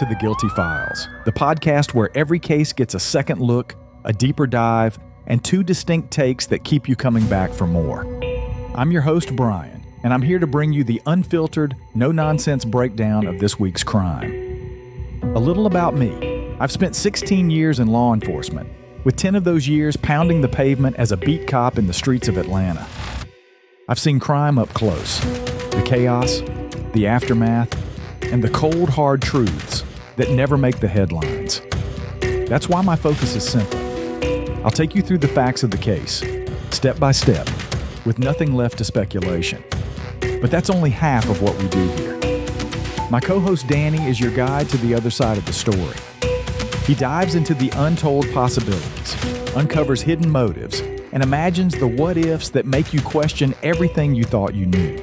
to The Guilty Files, the podcast where every case gets a second look, a deeper dive, and two distinct takes that keep you coming back for more. I'm your host, Brian, and I'm here to bring you the unfiltered, no-nonsense breakdown of this week's crime. A little about me. I've spent 16 years in law enforcement, with 10 of those years pounding the pavement as a beat cop in the streets of Atlanta. I've seen crime up close, the chaos, the aftermath, and the cold, hard truths that never make the headlines. That's why my focus is simple. I'll take you through the facts of the case, step by step, with nothing left to speculation. But that's only half of what we do here. My co-host Danny is your guide to the other side of the story. He dives into the untold possibilities, uncovers hidden motives, and imagines the what-ifs that make you question everything you thought you knew.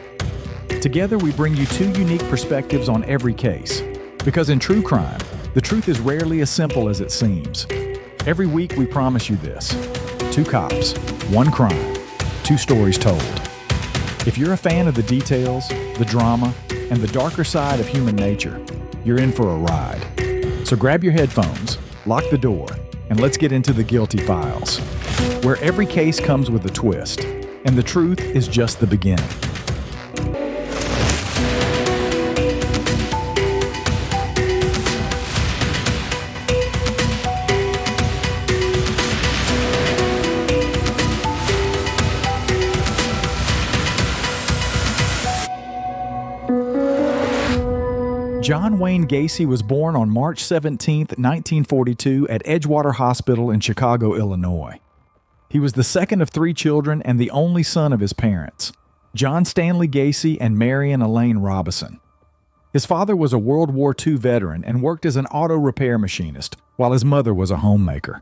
Together, we bring you two unique perspectives on every case. Because in true crime, the truth is rarely as simple as it seems. Every week, we promise you this: 2 cops, 1 crime, 2 stories told. If you're a fan of the details, the drama, and the darker side of human nature, you're in for a ride. So grab your headphones, lock the door, and let's get into The Guilty Files, where every case comes with a twist, and the truth is just the beginning. John Wayne Gacy was born on March 17, 1942 at Edgewater Hospital in Chicago, Illinois. He was the second of 3 children and the only son of his parents, John Stanley Gacy and Marion Elaine Robison. His father was a World War II veteran and worked as an auto repair machinist, while his mother was a homemaker.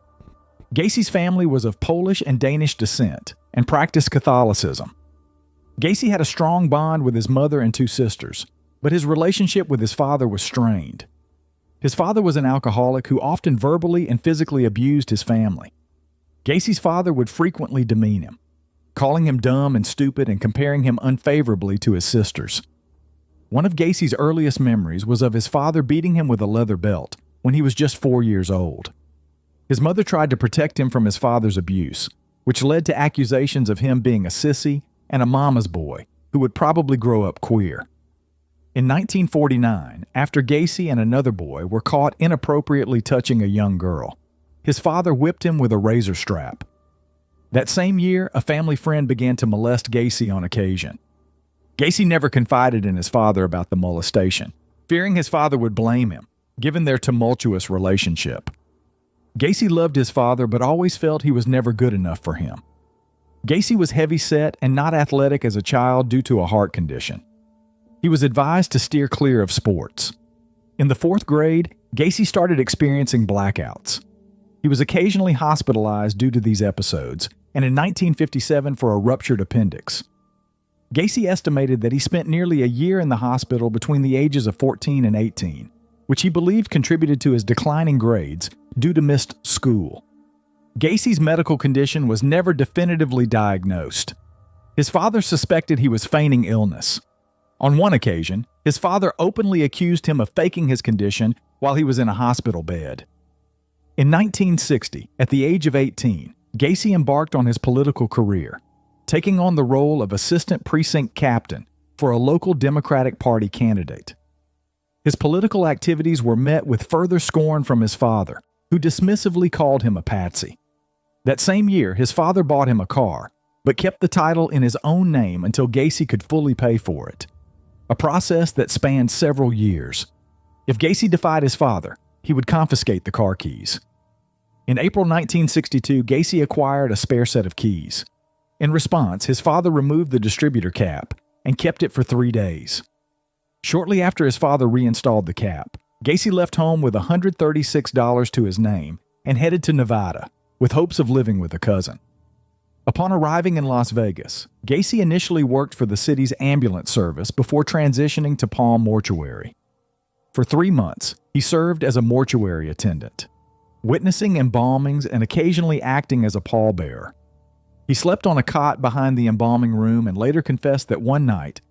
Gacy's family was of Polish and Danish descent and practiced Catholicism. Gacy had a strong bond with his mother and 2 sisters, but his relationship with his father was strained. His father was an alcoholic who often verbally and physically abused his family. Gacy's father would frequently demean him, calling him dumb and stupid and comparing him unfavorably to his sisters. One of Gacy's earliest memories was of his father beating him with a leather belt when he was just 4 years old. His mother tried to protect him from his father's abuse, which led to accusations of him being a sissy and a mama's boy who would probably grow up queer. In 1949, after Gacy and another boy were caught inappropriately touching a young girl, his father whipped him with a razor strap. That same year, a family friend began to molest Gacy on occasion. Gacy never confided in his father about the molestation, fearing his father would blame him, given their tumultuous relationship. Gacy loved his father but always felt he was never good enough for him. Gacy was heavy-set and not athletic as a child due to a heart condition. He was advised to steer clear of sports. In the 4th grade, Gacy started experiencing blackouts. He was occasionally hospitalized due to these episodes, and in 1957 for a ruptured appendix. Gacy estimated that he spent nearly a year in the hospital between the ages of 14 and 18, which he believed contributed to his declining grades due to missed school. Gacy's medical condition was never definitively diagnosed. His father suspected he was feigning illness. On one occasion, his father openly accused him of faking his condition while he was in a hospital bed. In 1960, at the age of 18, Gacy embarked on his political career, taking on the role of assistant precinct captain for a local Democratic Party candidate. His political activities were met with further scorn from his father, who dismissively called him a patsy. That same year, his father bought him a car, but kept the title in his own name until Gacy could fully pay for it. A process that spanned several years. If Gacy defied his father, he would confiscate the car keys. In April 1962, Gacy acquired a spare set of keys. In response, his father removed the distributor cap and kept it for 3 days. Shortly after his father reinstalled the cap, Gacy left home with $136 to his name and headed to Nevada, with hopes of living with a cousin. Upon arriving in Las Vegas, Gacy initially worked for the city's ambulance service before transitioning to Palm Mortuary. For 3 months, he served as a mortuary attendant, witnessing embalmings and occasionally acting as a pallbearer. He slept on a cot behind the embalming room and later confessed that one night,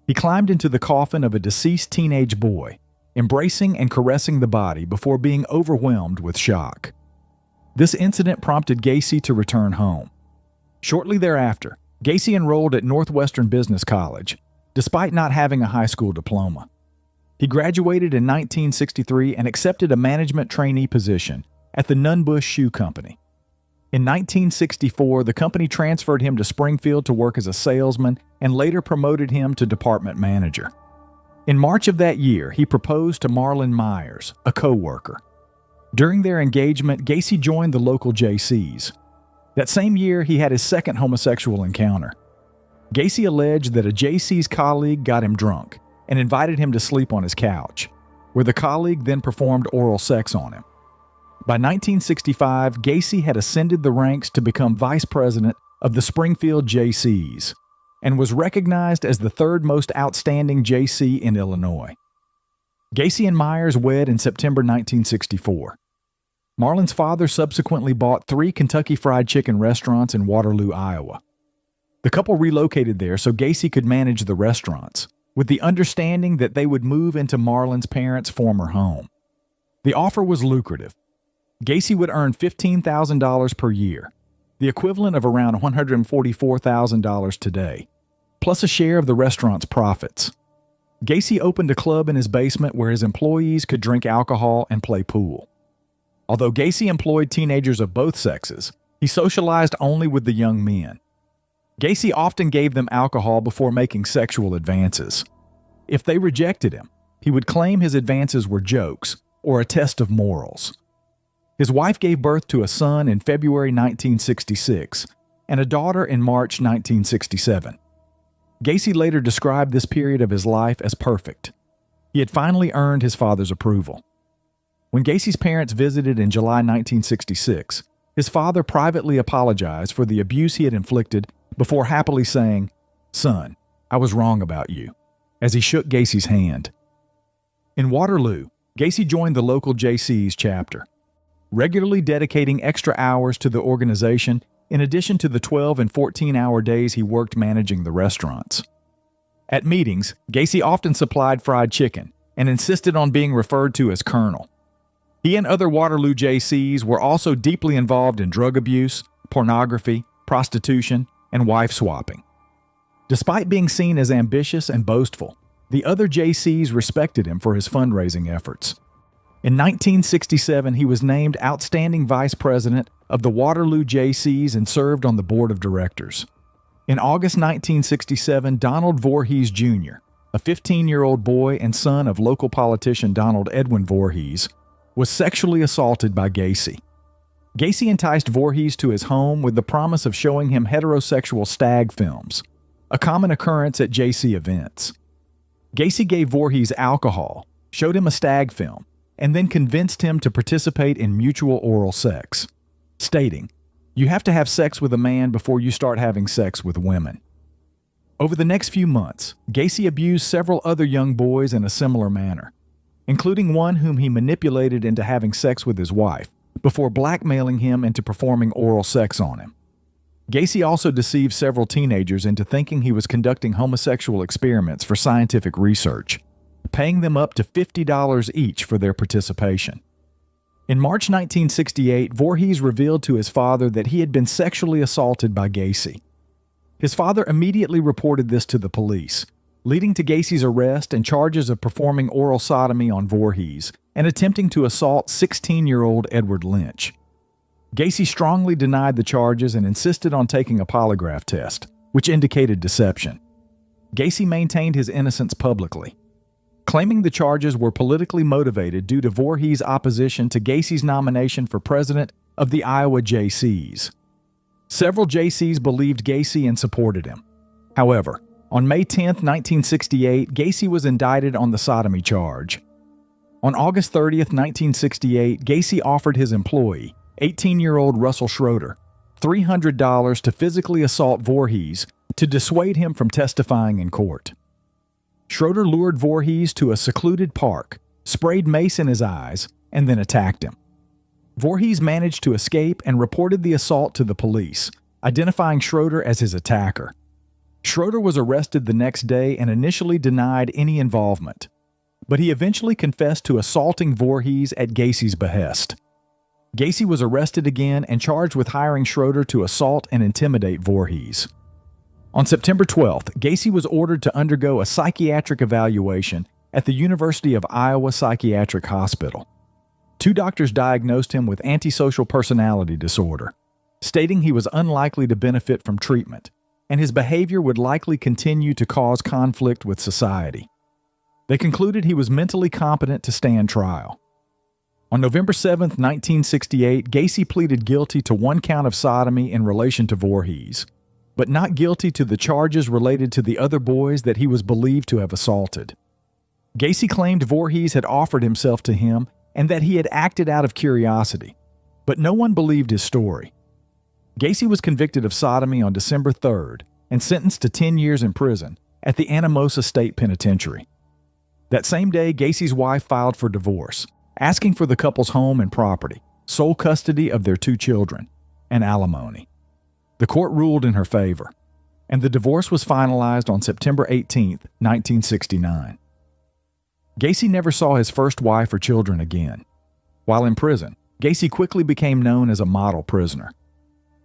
he climbed into the coffin of a deceased teenage boy, embracing and caressing the body before being overwhelmed with shock. This incident prompted Gacy to return home. Shortly thereafter, Gacy enrolled at Northwestern Business College, despite not having a high school diploma. He graduated in 1963 and accepted a management trainee position at the Nunn-Bush Shoe Company. In 1964, the company transferred him to Springfield to work as a salesman and later promoted him to department manager. In March of that year, he proposed to Marlon Myers, a co-worker. During their engagement, Gacy joined the local JCs. That same year, he had his second homosexual encounter. Gacy alleged that a JC's colleague got him drunk and invited him to sleep on his couch, where the colleague then performed oral sex on him. By 1965, Gacy had ascended the ranks to become vice president of the Springfield JCs and was recognized as the third most outstanding JC in Illinois. Gacy and Myers wed in September 1964. Marlon's father subsequently bought 3 Kentucky Fried Chicken restaurants in Waterloo, Iowa. The couple relocated there so Gacy could manage the restaurants, with the understanding that they would move into Marlon's parents' former home. The offer was lucrative. Gacy would earn $15,000 per year, the equivalent of around $144,000 today, plus a share of the restaurant's profits. Gacy opened a club in his basement where his employees could drink alcohol and play pool. Although Gacy employed teenagers of both sexes, he socialized only with the young men. Gacy often gave them alcohol before making sexual advances. If they rejected him, he would claim his advances were jokes or a test of morals. His wife gave birth to a son in February 1966 and a daughter in March 1967. Gacy later described this period of his life as perfect. He had finally earned his father's approval. When Gacy's parents visited in July 1966, his father privately apologized for the abuse he had inflicted before happily saying, "Son, I was wrong about you," as he shook Gacy's hand. In Waterloo, Gacy joined the local JC's chapter, regularly dedicating extra hours to the organization in addition to the 12 and 14-hour days he worked managing the restaurants. At meetings, Gacy often supplied fried chicken and insisted on being referred to as Colonel. He and other Waterloo JCs were also deeply involved in drug abuse, pornography, prostitution, and wife swapping. Despite being seen as ambitious and boastful, the other JCs respected him for his fundraising efforts. In 1967, he was named Outstanding Vice President of the Waterloo JCs and served on the board of directors. In August 1967, Donald Voorhees Jr., a 15-year-old boy and son of local politician Donald Edwin Voorhees, was sexually assaulted by Gacy. Gacy enticed Voorhees to his home with the promise of showing him heterosexual stag films, a common occurrence at JC events. Gacy gave Voorhees alcohol, showed him a stag film, and then convinced him to participate in mutual oral sex, stating, "You have to have sex with a man before you start having sex with women." Over the next few months, Gacy abused several other young boys in a similar manner, including one whom he manipulated into having sex with his wife before blackmailing him into performing oral sex on him. Gacy also deceived several teenagers into thinking he was conducting homosexual experiments for scientific research, paying them up to $50 each for their participation. In March 1968, Voorhees revealed to his father that he had been sexually assaulted by Gacy. His father immediately reported this to the police, leading to Gacy's arrest and charges of performing oral sodomy on Voorhees and attempting to assault 16-year-old Edward Lynch. Gacy strongly denied the charges and insisted on taking a polygraph test, which indicated deception. Gacy maintained his innocence publicly, claiming the charges were politically motivated due to Voorhees' opposition to Gacy's nomination for president of the Iowa JCs. Several JCs believed Gacy and supported him. However, on May 10, 1968, Gacy was indicted on the sodomy charge. On August 30, 1968, Gacy offered his employee, 18-year-old Russell Schroeder, $300 to physically assault Voorhees to dissuade him from testifying in court. Schroeder lured Voorhees to a secluded park, sprayed mace in his eyes, and then attacked him. Voorhees managed to escape and reported the assault to the police, identifying Schroeder as his attacker. Schroeder was arrested the next day and initially denied any involvement. but he eventually confessed to assaulting Voorhees at Gacy's behest. Gacy was arrested again and charged with hiring Schroeder to assault and intimidate Voorhees. On September 12th, Gacy was ordered to undergo a psychiatric evaluation at the University of Iowa Psychiatric Hospital. 2 doctors diagnosed him with antisocial personality disorder, stating he was unlikely to benefit from treatment, and his behavior would likely continue to cause conflict with society. They concluded he was mentally competent to stand trial. On November 7, 1968, Gacy pleaded guilty to 1 count of sodomy in relation to Voorhees, but not guilty to the charges related to the other boys that he was believed to have assaulted. Gacy claimed Voorhees had offered himself to him and that he had acted out of curiosity, but no one believed his story. Gacy was convicted of sodomy on December 3rd and sentenced to 10 years in prison at the Anamosa State Penitentiary. That same day, Gacy's wife filed for divorce, asking for the couple's home and property, sole custody of their 2 children, and alimony. The court ruled in her favor, and the divorce was finalized on September 18, 1969. Gacy never saw his first wife or children again. While in prison, Gacy quickly became known as a model prisoner.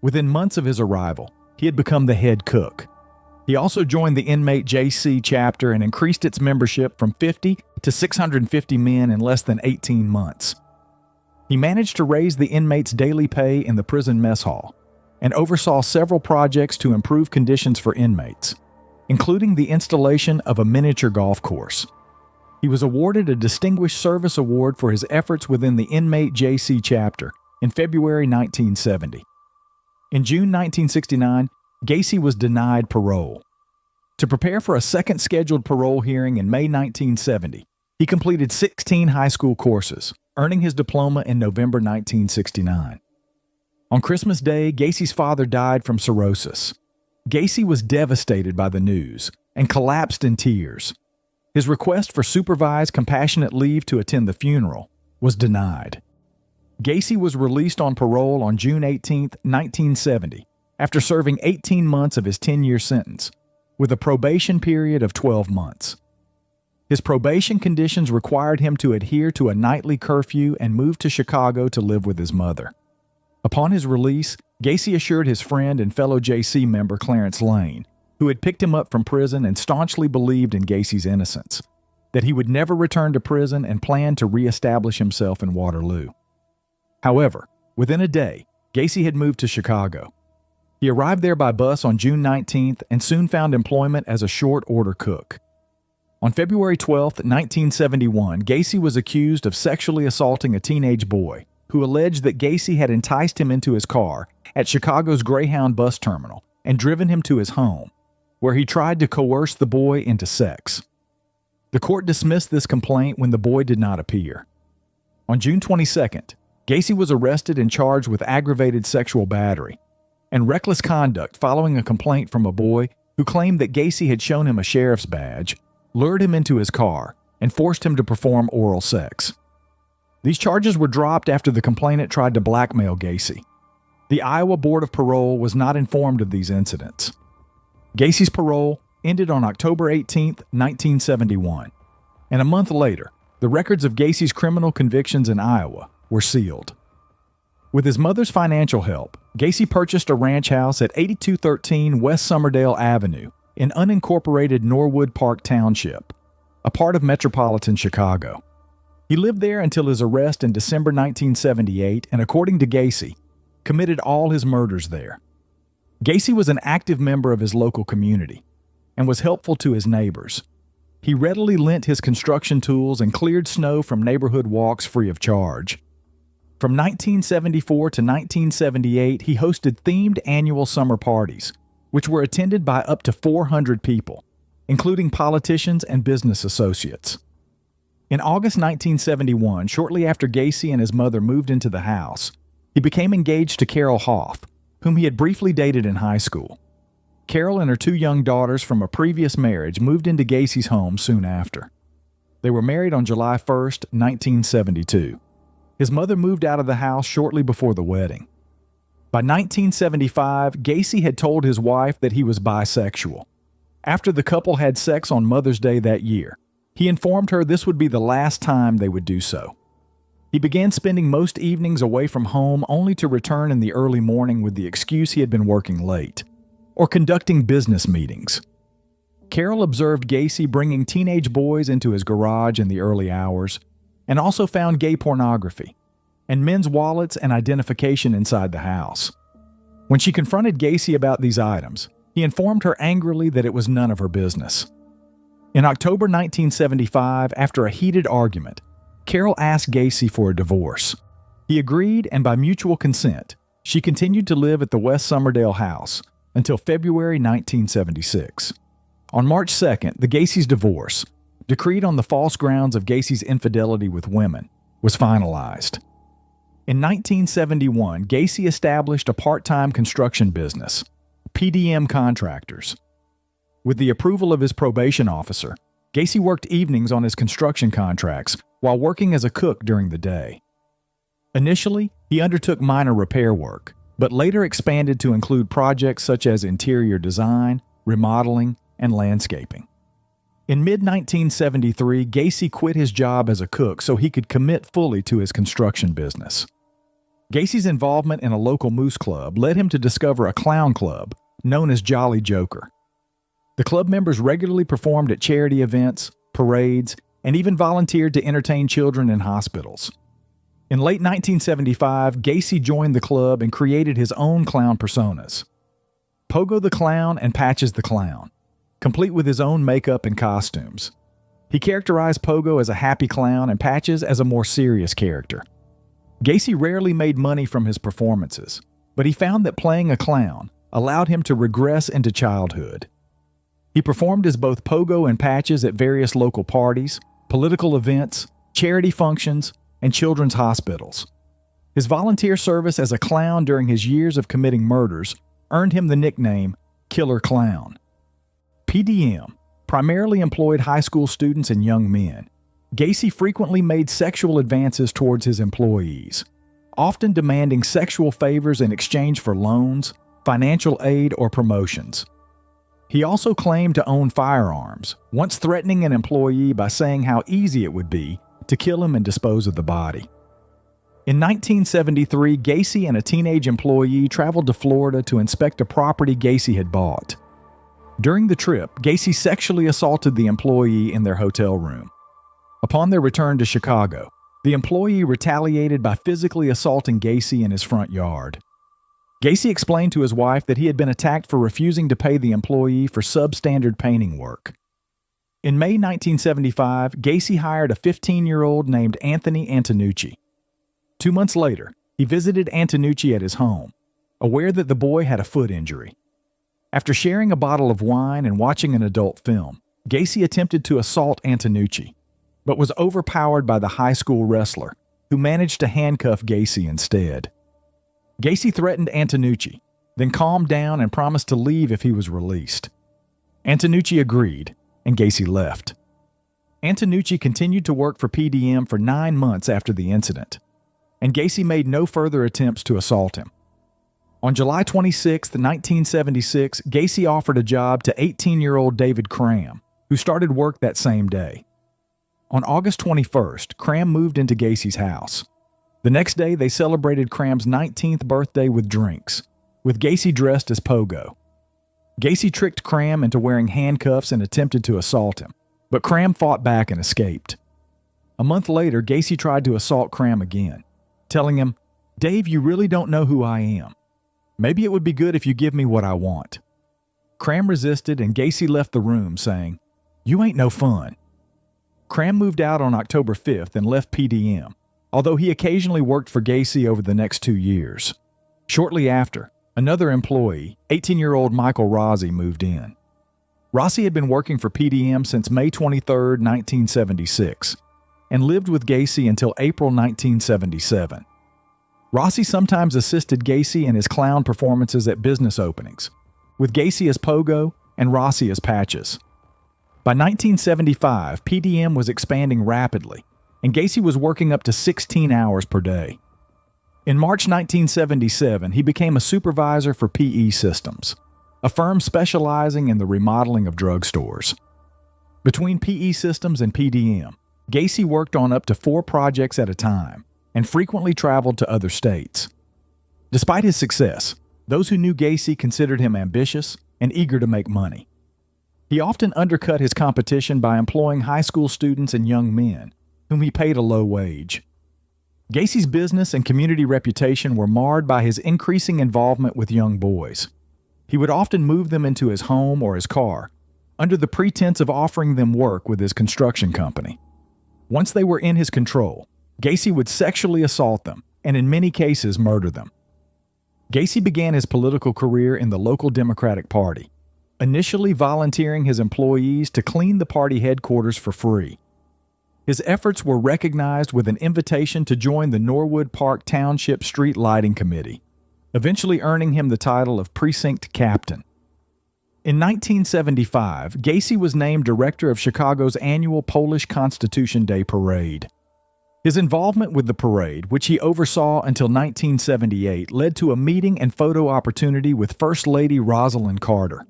Within months of his arrival, he had become the head cook. He also joined the inmate JC chapter and increased its membership from 50 to 650 men in less than 18 months. He managed to raise the inmates' daily pay in the prison mess hall and oversaw several projects to improve conditions for inmates, including the installation of a miniature golf course. He was awarded a Distinguished Service Award for his efforts within the inmate JC chapter in February 1970. In June 1969, Gacy was denied parole. To prepare for a second scheduled parole hearing in May 1970, he completed 16 high school courses, earning his diploma in November 1969. On Christmas Day, Gacy's father died from cirrhosis. Gacy was devastated by the news and collapsed in tears. His request for supervised compassionate leave to attend the funeral was denied. Gacy was released on parole on June 18, 1970, after serving 18 months of his 10-year sentence, with a probation period of 12 months. His probation conditions required him to adhere to a nightly curfew and move to Chicago to live with his mother. Upon his release, Gacy assured his friend and fellow JC member Clarence Lane, who had picked him up from prison and staunchly believed in Gacy's innocence, that he would never return to prison and planned to reestablish himself in Waterloo. However, within a day, Gacy had moved to Chicago. He arrived there by bus on June 19th and soon found employment as a short-order cook. On February 12, 1971, Gacy was accused of sexually assaulting a teenage boy who alleged that Gacy had enticed him into his car at Chicago's Greyhound bus terminal and driven him to his home, where he tried to coerce the boy into sex. The court dismissed this complaint when the boy did not appear. On June 22nd, Gacy was arrested and charged with aggravated sexual battery and reckless conduct following a complaint from a boy who claimed that Gacy had shown him a sheriff's badge, lured him into his car, and forced him to perform oral sex. These charges were dropped after the complainant tried to blackmail Gacy. The Iowa Board of Parole was not informed of these incidents. Gacy's parole ended on October 18, 1971, and a month later, the records of Gacy's criminal convictions in Iowa were sealed. With his mother's financial help, Gacy purchased a ranch house at 8213 West Summerdale Avenue in unincorporated Norwood Park Township, a part of metropolitan Chicago. He lived there until his arrest in December 1978 and, according to Gacy, committed all his murders there. Gacy was an active member of his local community and was helpful to his neighbors. He readily lent his construction tools and cleared snow from neighborhood walks free of charge. From 1974 to 1978, he hosted themed annual summer parties, which were attended by up to 400 people, including politicians and business associates. In August 1971, shortly after Gacy and his mother moved into the house, he became engaged to Carol Hoff, whom he had briefly dated in high school. Carol and her 2 young daughters from a previous marriage moved into Gacy's home soon after. They were married on July 1, 1972. His mother moved out of the house shortly before the wedding. By 1975, Gacy had told his wife that he was bisexual. After the couple had sex on Mother's Day that year, He informed her this would be the last time they would do so. He began spending most evenings away from home only to return in the early morning with the excuse he had been working late, or conducting business meetings. Carol observed Gacy bringing teenage boys into his garage in the early hours, and also found gay pornography, and men's wallets and identification inside the house. When she confronted Gacy about these items, he informed her angrily that it was none of her business. In October 1975, after a heated argument, Carol asked Gacy for a divorce. He agreed, and by mutual consent, she continued to live at the West Somerdale house until February 1976. On March 2nd, the Gacy's divorce, decreed on the false grounds of Gacy's infidelity with women, was finalized. In 1971, Gacy established a part-time construction business, PDM Contractors. With the approval of his probation officer, Gacy worked evenings on his construction contracts while working as a cook during the day. Initially, he undertook minor repair work, but later expanded to include projects such as interior design, remodeling, and landscaping. In mid-1973, Gacy quit his job as a cook so he could commit fully to his construction business. Gacy's involvement in a local moose club led him to discover a clown club known as Jolly Joker. The club members regularly performed at charity events, parades, and even volunteered to entertain children in hospitals. In late 1975, Gacy joined the club and created his own clown personas: Pogo the Clown and Patches the Clown, complete with his own makeup and costumes. He characterized Pogo as a happy clown and Patches as a more serious character. Gacy rarely made money from his performances, but he found that playing a clown allowed him to regress into childhood. He performed as both Pogo and Patches at various local parties, political events, charity functions, and children's hospitals. His volunteer service as a clown during his years of committing murders earned him the nickname Killer Clown. PDM primarily employed high school students and young men. Gacy frequently made sexual advances towards his employees, often demanding sexual favors in exchange for loans, financial aid, or promotions. He also claimed to own firearms, once threatening an employee by saying how easy it would be to kill him and dispose of the body. In 1973, Gacy and a teenage employee traveled to Florida to inspect a property Gacy had bought. During the trip, Gacy sexually assaulted the employee in their hotel room. Upon their return to Chicago, the employee retaliated by physically assaulting Gacy in his front yard. Gacy explained to his wife that he had been attacked for refusing to pay the employee for substandard painting work. In May 1975, Gacy hired a 15-year-old named Anthony Antonucci. 2 months later, he visited Antonucci at his home, aware that the boy had a foot injury. After sharing a bottle of wine and watching an adult film, Gacy attempted to assault Antonucci, but was overpowered by the high school wrestler, who managed to handcuff Gacy instead. Gacy threatened Antonucci, then calmed down and promised to leave if he was released. Antonucci agreed, and Gacy left. Antonucci continued to work for PDM for 9 months after the incident, and Gacy made no further attempts to assault him. On July 26, 1976, Gacy offered a job to 18-year-old David Cram, who started work that same day. On August 21st, Cram moved into Gacy's house. The next day, they celebrated Cram's 19th birthday with drinks, with Gacy dressed as Pogo. Gacy tricked Cram into wearing handcuffs and attempted to assault him, but Cram fought back and escaped. A month later, Gacy tried to assault Cram again, telling him, "Dave, you really don't know who I am. Maybe it would be good if you give me what I want." Cram resisted, and Gacy left the room saying, "You ain't no fun." Cram moved out on October 5th and left PDM, although he occasionally worked for Gacy over the next 2 years. Shortly after, another employee, 18-year-old Michael Rossi, moved in. Rossi had been working for PDM since May 23, 1976, and lived with Gacy until April 1977. Rossi sometimes assisted Gacy in his clown performances at business openings, with Gacy as Pogo and Rossi as Patches. By 1975, PDM was expanding rapidly, and Gacy was working up to 16 hours per day. In March 1977, he became a supervisor for PE Systems, a firm specializing in the remodeling of drugstores. Between PE Systems and PDM, Gacy worked on up to 4 projects at a time and frequently traveled to other states. Despite his success, those who knew Gacy considered him ambitious and eager to make money. He often undercut his competition by employing high school students and young men, whom he paid a low wage. Gacy's business and community reputation were marred by his increasing involvement with young boys. He would often move them into his home or his car, under the pretense of offering them work with his construction company. Once they were in his control, Gacy would sexually assault them and in many cases murder them. Gacy began his political career in the local Democratic Party, initially volunteering his employees to clean the party headquarters for free. His efforts were recognized with an invitation to join the Norwood Park Township Street Lighting Committee, eventually earning him the title of Precinct Captain. In 1975, Gacy was named director of Chicago's annual Polish Constitution Day Parade. His involvement with the parade, which he oversaw until 1978, led to a meeting and photo opportunity with First Lady Rosalind Carter.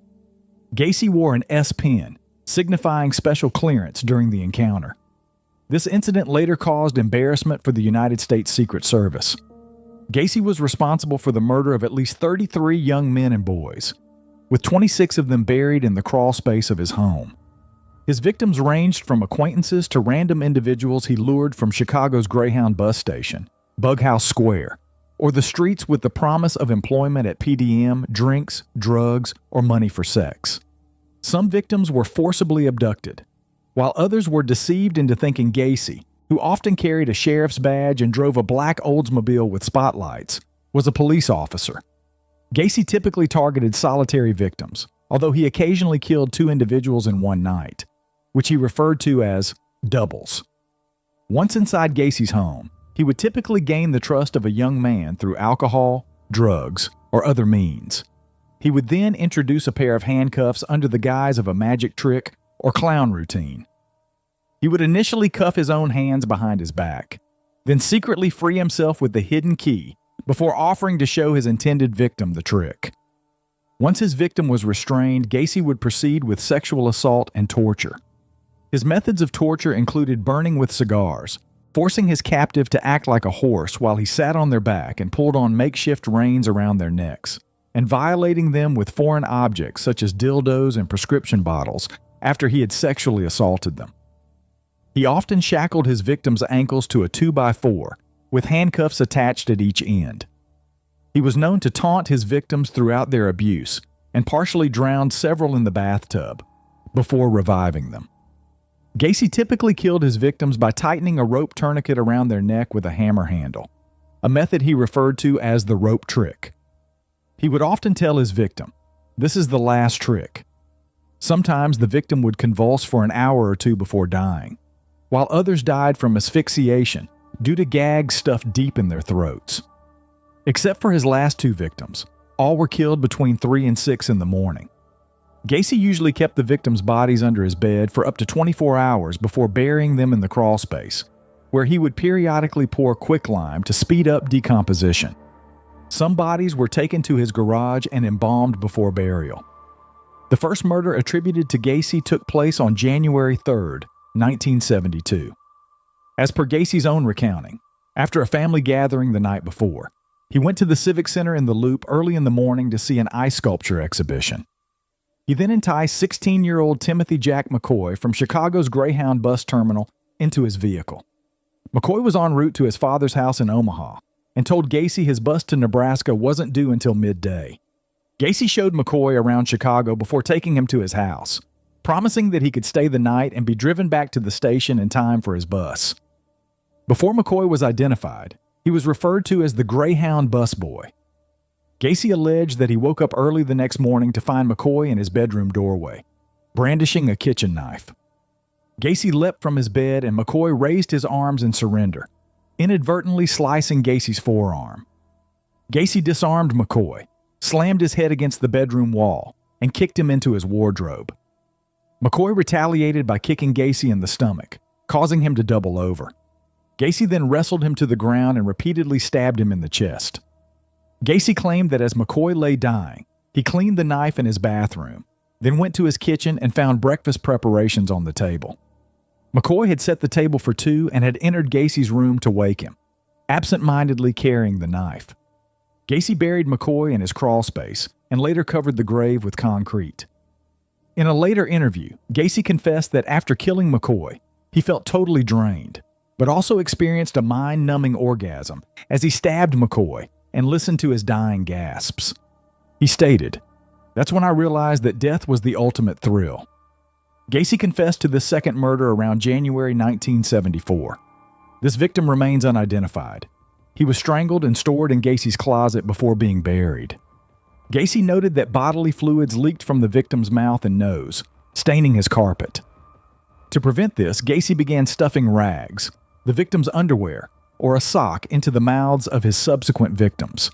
Gacy wore an S pin, signifying special clearance during the encounter. This incident later caused embarrassment for the United States Secret Service. Gacy was responsible for the murder of at least 33 young men and boys, with 26 of them buried in the crawl space of his home. His victims ranged from acquaintances to random individuals he lured from Chicago's Greyhound bus station, Bughouse Square, or the streets with the promise of employment at PDM, drinks, drugs, or money for sex. Some victims were forcibly abducted, while others were deceived into thinking Gacy, who often carried a sheriff's badge and drove a black Oldsmobile with spotlights, was a police officer. Gacy typically targeted solitary victims, although he occasionally killed 2 individuals in one night, which he referred to as doubles. Once inside Gacy's home, he would typically gain the trust of a young man through alcohol, drugs, or other means. He would then introduce a pair of handcuffs under the guise of a magic trick or clown routine. He would initially cuff his own hands behind his back, then secretly free himself with the hidden key before offering to show his intended victim the trick. Once his victim was restrained, Gacy would proceed with sexual assault and torture. His methods of torture included burning with cigars, forcing his captive to act like a horse while he sat on their back and pulled on makeshift reins around their necks, and violating them with foreign objects such as dildos and prescription bottles after he had sexually assaulted them. He often shackled his victims' ankles to a 2x4, with handcuffs attached at each end. He was known to taunt his victims throughout their abuse and partially drowned several in the bathtub before reviving them. Gacy typically killed his victims by tightening a rope tourniquet around their neck with a hammer handle, a method he referred to as the rope trick. He would often tell his victim, "This is the last trick." Sometimes the victim would convulse for an hour or 2 before dying, while others died from asphyxiation due to gags stuffed deep in their throats. Except for his last 2 victims, all were killed between 3 and 6 in the morning. Gacy usually kept the victims' bodies under his bed for up to 24 hours before burying them in the crawl space, where he would periodically pour quicklime to speed up decomposition. Some bodies were taken to his garage and embalmed before burial. The first murder attributed to Gacy took place on January 3, 1972. As per Gacy's own recounting, after a family gathering the night before, he went to the Civic Center in the Loop early in the morning to see an ice sculpture exhibition. He then enticed 16-year-old Timothy Jack McCoy from Chicago's Greyhound bus terminal into his vehicle. McCoy was en route to his father's house in Omaha and told Gacy his bus to Nebraska wasn't due until midday. Gacy showed McCoy around Chicago before taking him to his house, promising that he could stay the night and be driven back to the station in time for his bus. Before McCoy was identified, he was referred to as the Greyhound busboy. Gacy alleged that he woke up early the next morning to find McCoy in his bedroom doorway, brandishing a kitchen knife. Gacy leapt from his bed and McCoy raised his arms in surrender, inadvertently slicing Gacy's forearm. Gacy disarmed McCoy, slammed his head against the bedroom wall, and kicked him into his wardrobe. McCoy retaliated by kicking Gacy in the stomach, causing him to double over. Gacy then wrestled him to the ground and repeatedly stabbed him in the chest. Gacy claimed that as McCoy lay dying, he cleaned the knife in his bathroom, then went to his kitchen and found breakfast preparations on the table. McCoy had set the table for two and had entered Gacy's room to wake him, absent-mindedly carrying the knife. Gacy buried McCoy in his crawl space and later covered the grave with concrete. In a later interview, Gacy confessed that after killing McCoy, he felt totally drained, but also experienced a mind-numbing orgasm as he stabbed McCoy and listened to his dying gasps. He stated, "That's when I realized that death was the ultimate thrill." Gacy confessed to this second murder around January 1974. This victim remains unidentified. He was strangled and stored in Gacy's closet before being buried. Gacy noted that bodily fluids leaked from the victim's mouth and nose, staining his carpet. To prevent this, Gacy began stuffing rags, the victim's underwear, or a sock into the mouths of his subsequent victims.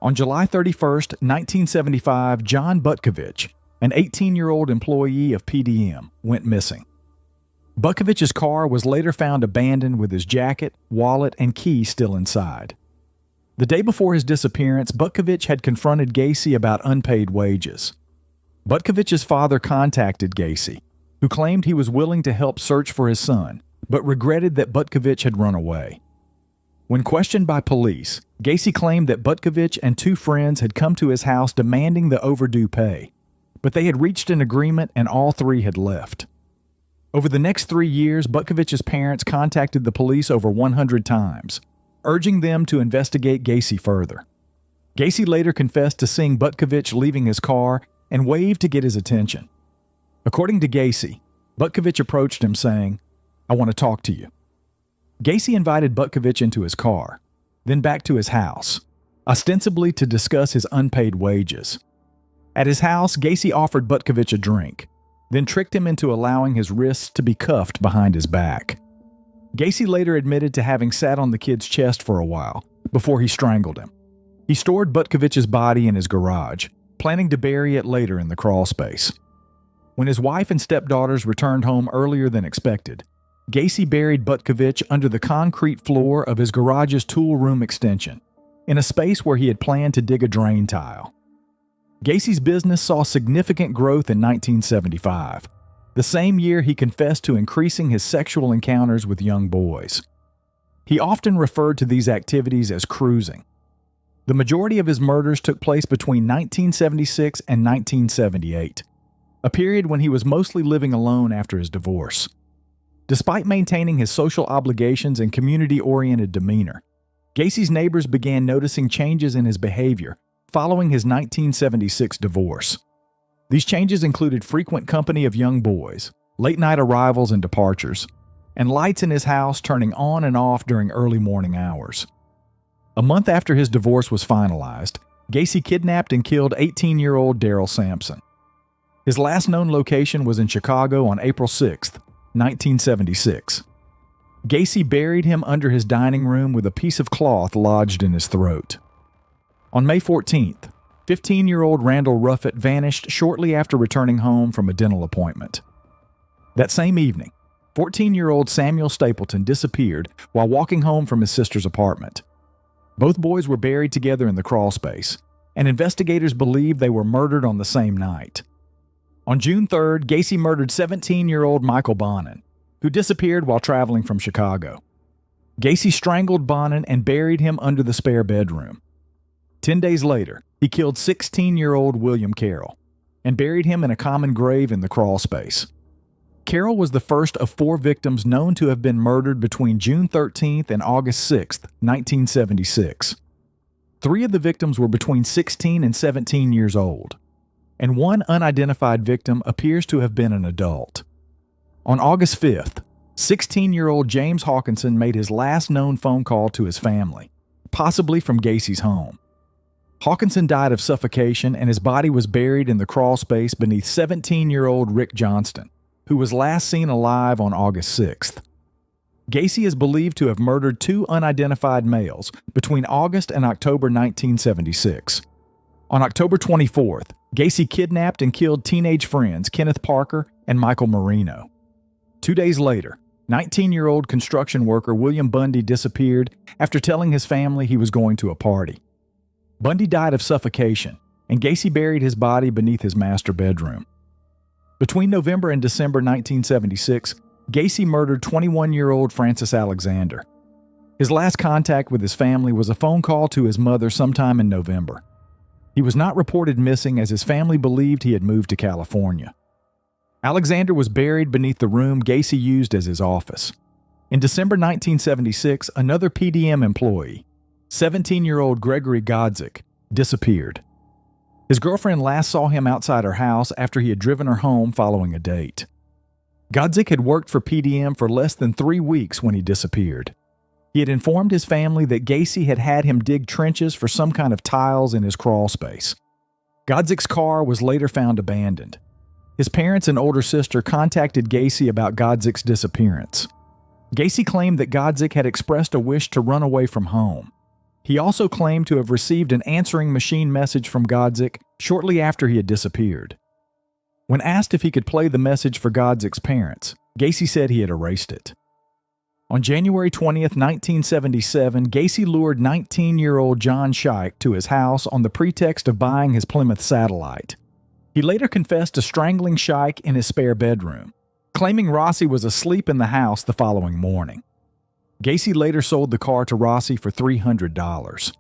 On July 31, 1975, John Butkovich, an 18-year-old employee of PDM, went missing. Butkovich's car was later found abandoned with his jacket, wallet, and key still inside. The day before his disappearance, Butkovich had confronted Gacy about unpaid wages. Butkovich's father contacted Gacy, who claimed he was willing to help search for his son, but regretted that Butkovich had run away. When questioned by police, Gacy claimed that Butkovich and two friends had come to his house demanding the overdue pay, but they had reached an agreement and all three had left. Over the next 3 years, Butkovich's parents contacted the police over 100 times, urging them to investigate Gacy further. Gacy later confessed to seeing Butkovich leaving his car and waved to get his attention. According to Gacy, Butkovich approached him saying, "I want to talk to you." Gacy invited Butkovich into his car, then back to his house, ostensibly to discuss his unpaid wages. At his house, Gacy offered Butkovich a drink, then tricked him into allowing his wrists to be cuffed behind his back. Gacy later admitted to having sat on the kid's chest for a while before he strangled him. He stored Butkovich's body in his garage, planning to bury it later in the crawl space. When his wife and stepdaughters returned home earlier than expected, Gacy buried Butkovich under the concrete floor of his garage's tool room extension, in a space where he had planned to dig a drain tile. Gacy's business saw significant growth in 1975, the same year he confessed to increasing his sexual encounters with young boys. He often referred to these activities as cruising. The majority of his murders took place between 1976 and 1978, a period when he was mostly living alone after his divorce. Despite maintaining his social obligations and community-oriented demeanor, Gacy's neighbors began noticing changes in his behavior following his 1976 divorce. These changes included frequent company of young boys, late-night arrivals and departures, and lights in his house turning on and off during early morning hours. A month after his divorce was finalized, Gacy kidnapped and killed 18-year-old Daryl Sampson. His last known location was in Chicago on April 6, 1976. Gacy buried him under his dining room with a piece of cloth lodged in his throat. On May 14th, 15-year-old Randall Ruffett vanished shortly after returning home from a dental appointment. That same evening, 14-year-old Samuel Stapleton disappeared while walking home from his sister's apartment. Both boys were buried together in the crawl space, and investigators believe they were murdered on the same night. On June 3rd, Gacy murdered 17-year-old Michael Bonin, who disappeared while traveling from Chicago. Gacy strangled Bonin and buried him under the spare bedroom. 10 days later, he killed 16-year-old William Carroll and buried him in a common grave in the crawl space. Carroll was the first of 4 victims known to have been murdered between June 13th and August 6th, 1976. 3 of the victims were between 16 and 17 years old, and one unidentified victim appears to have been an adult. On August 5th, 16-year-old James Hawkinson made his last known phone call to his family, possibly from Gacy's home. Hawkinson died of suffocation and his body was buried in the crawl space beneath 17-year-old Rick Johnston, who was last seen alive on August 6th. Gacy is believed to have murdered 2 unidentified males between August and October 1976. On October 24th, Gacy kidnapped and killed teenage friends Kenneth Parker and Michael Marino. 2 days later, 19-year-old construction worker William Bundy disappeared after telling his family he was going to a party. Bundy died of suffocation, and Gacy buried his body beneath his master bedroom. Between November and December 1976, Gacy murdered 21-year-old Francis Alexander. His last contact with his family was a phone call to his mother sometime in November. He was not reported missing as his family believed he had moved to California. Alexander was buried beneath the room Gacy used as his office. In December 1976, another PDM employee, 17-year-old Gregory Godzik, disappeared. His girlfriend last saw him outside her house after he had driven her home following a date. Godzik had worked for PDM for less than 3 weeks when he disappeared. He had informed his family that Gacy had had him dig trenches for some kind of tiles in his crawl space. Godzik's car was later found abandoned. His parents and older sister contacted Gacy about Godzik's disappearance. Gacy claimed that Godzik had expressed a wish to run away from home. He also claimed to have received an answering machine message from Godzik shortly after he had disappeared. When asked if he could play the message for Godzik's parents, Gacy said he had erased it. On January 20th, 1977, Gacy lured 19-year-old John Scheich to his house on the pretext of buying his Plymouth Satellite. He later confessed to strangling Scheich in his spare bedroom, claiming Rossi was asleep in the house the following morning. Gacy later sold the car to Rossi for $300.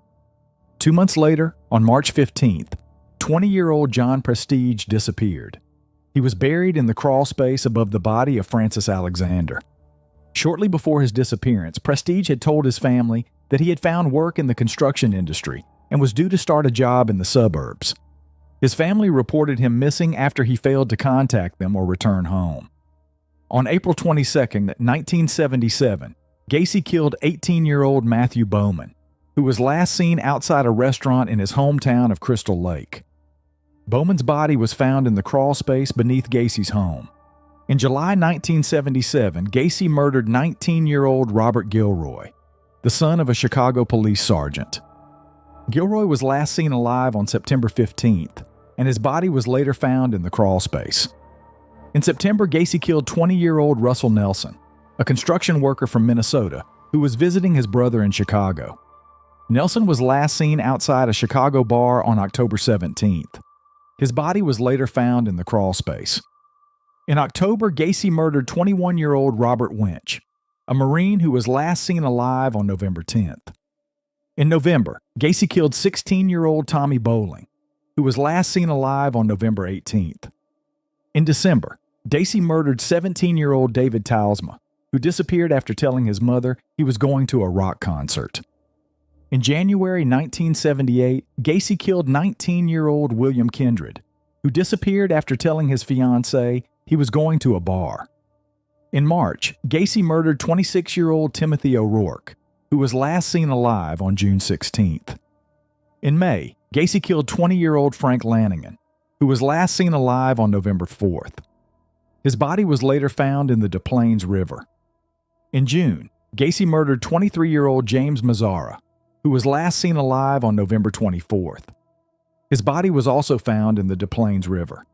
2 months later, on March 15th, 20-year-old John Prestige disappeared. He was buried in the crawl space above the body of Francis Alexander. Shortly before his disappearance, Prestige had told his family that he had found work in the construction industry and was due to start a job in the suburbs. His family reported him missing after he failed to contact them or return home. On April 22, 1977, Gacy killed 18-year-old Matthew Bowman, who was last seen outside a restaurant in his hometown of Crystal Lake. Bowman's body was found in the crawl space beneath Gacy's home. In July 1977, Gacy murdered 19-year-old Robert Gilroy, the son of a Chicago police sergeant. Gilroy was last seen alive on September 15th, and his body was later found in the crawl space. In September, Gacy killed 20-year-old Russell Nelson, a construction worker from Minnesota who was visiting his brother in Chicago. Nelson was last seen outside a Chicago bar on October 17th. His body was later found in the crawl space. In October, Gacy murdered 21-year-old Robert Winch, a Marine who was last seen alive on November 10th. In November, Gacy killed 16-year-old Tommy Bowling, who was last seen alive on November 18th. In December, Gacy murdered 17-year-old David Talsma, who disappeared after telling his mother he was going to a rock concert. In January 1978, Gacy killed 19-year-old William Kindred, who disappeared after telling his fiancée he was going to a bar. In March, Gacy murdered 26-year-old Timothy O'Rourke, who was last seen alive on June 16th. In May, Gacy killed 20-year-old Frank Lanigan, who was last seen alive on November 4th. His body was later found in the Des Plaines River. In June, Gacy murdered 23-year-old James Mazzara, who was last seen alive on November 24th. His body was also found in the Des Plaines River.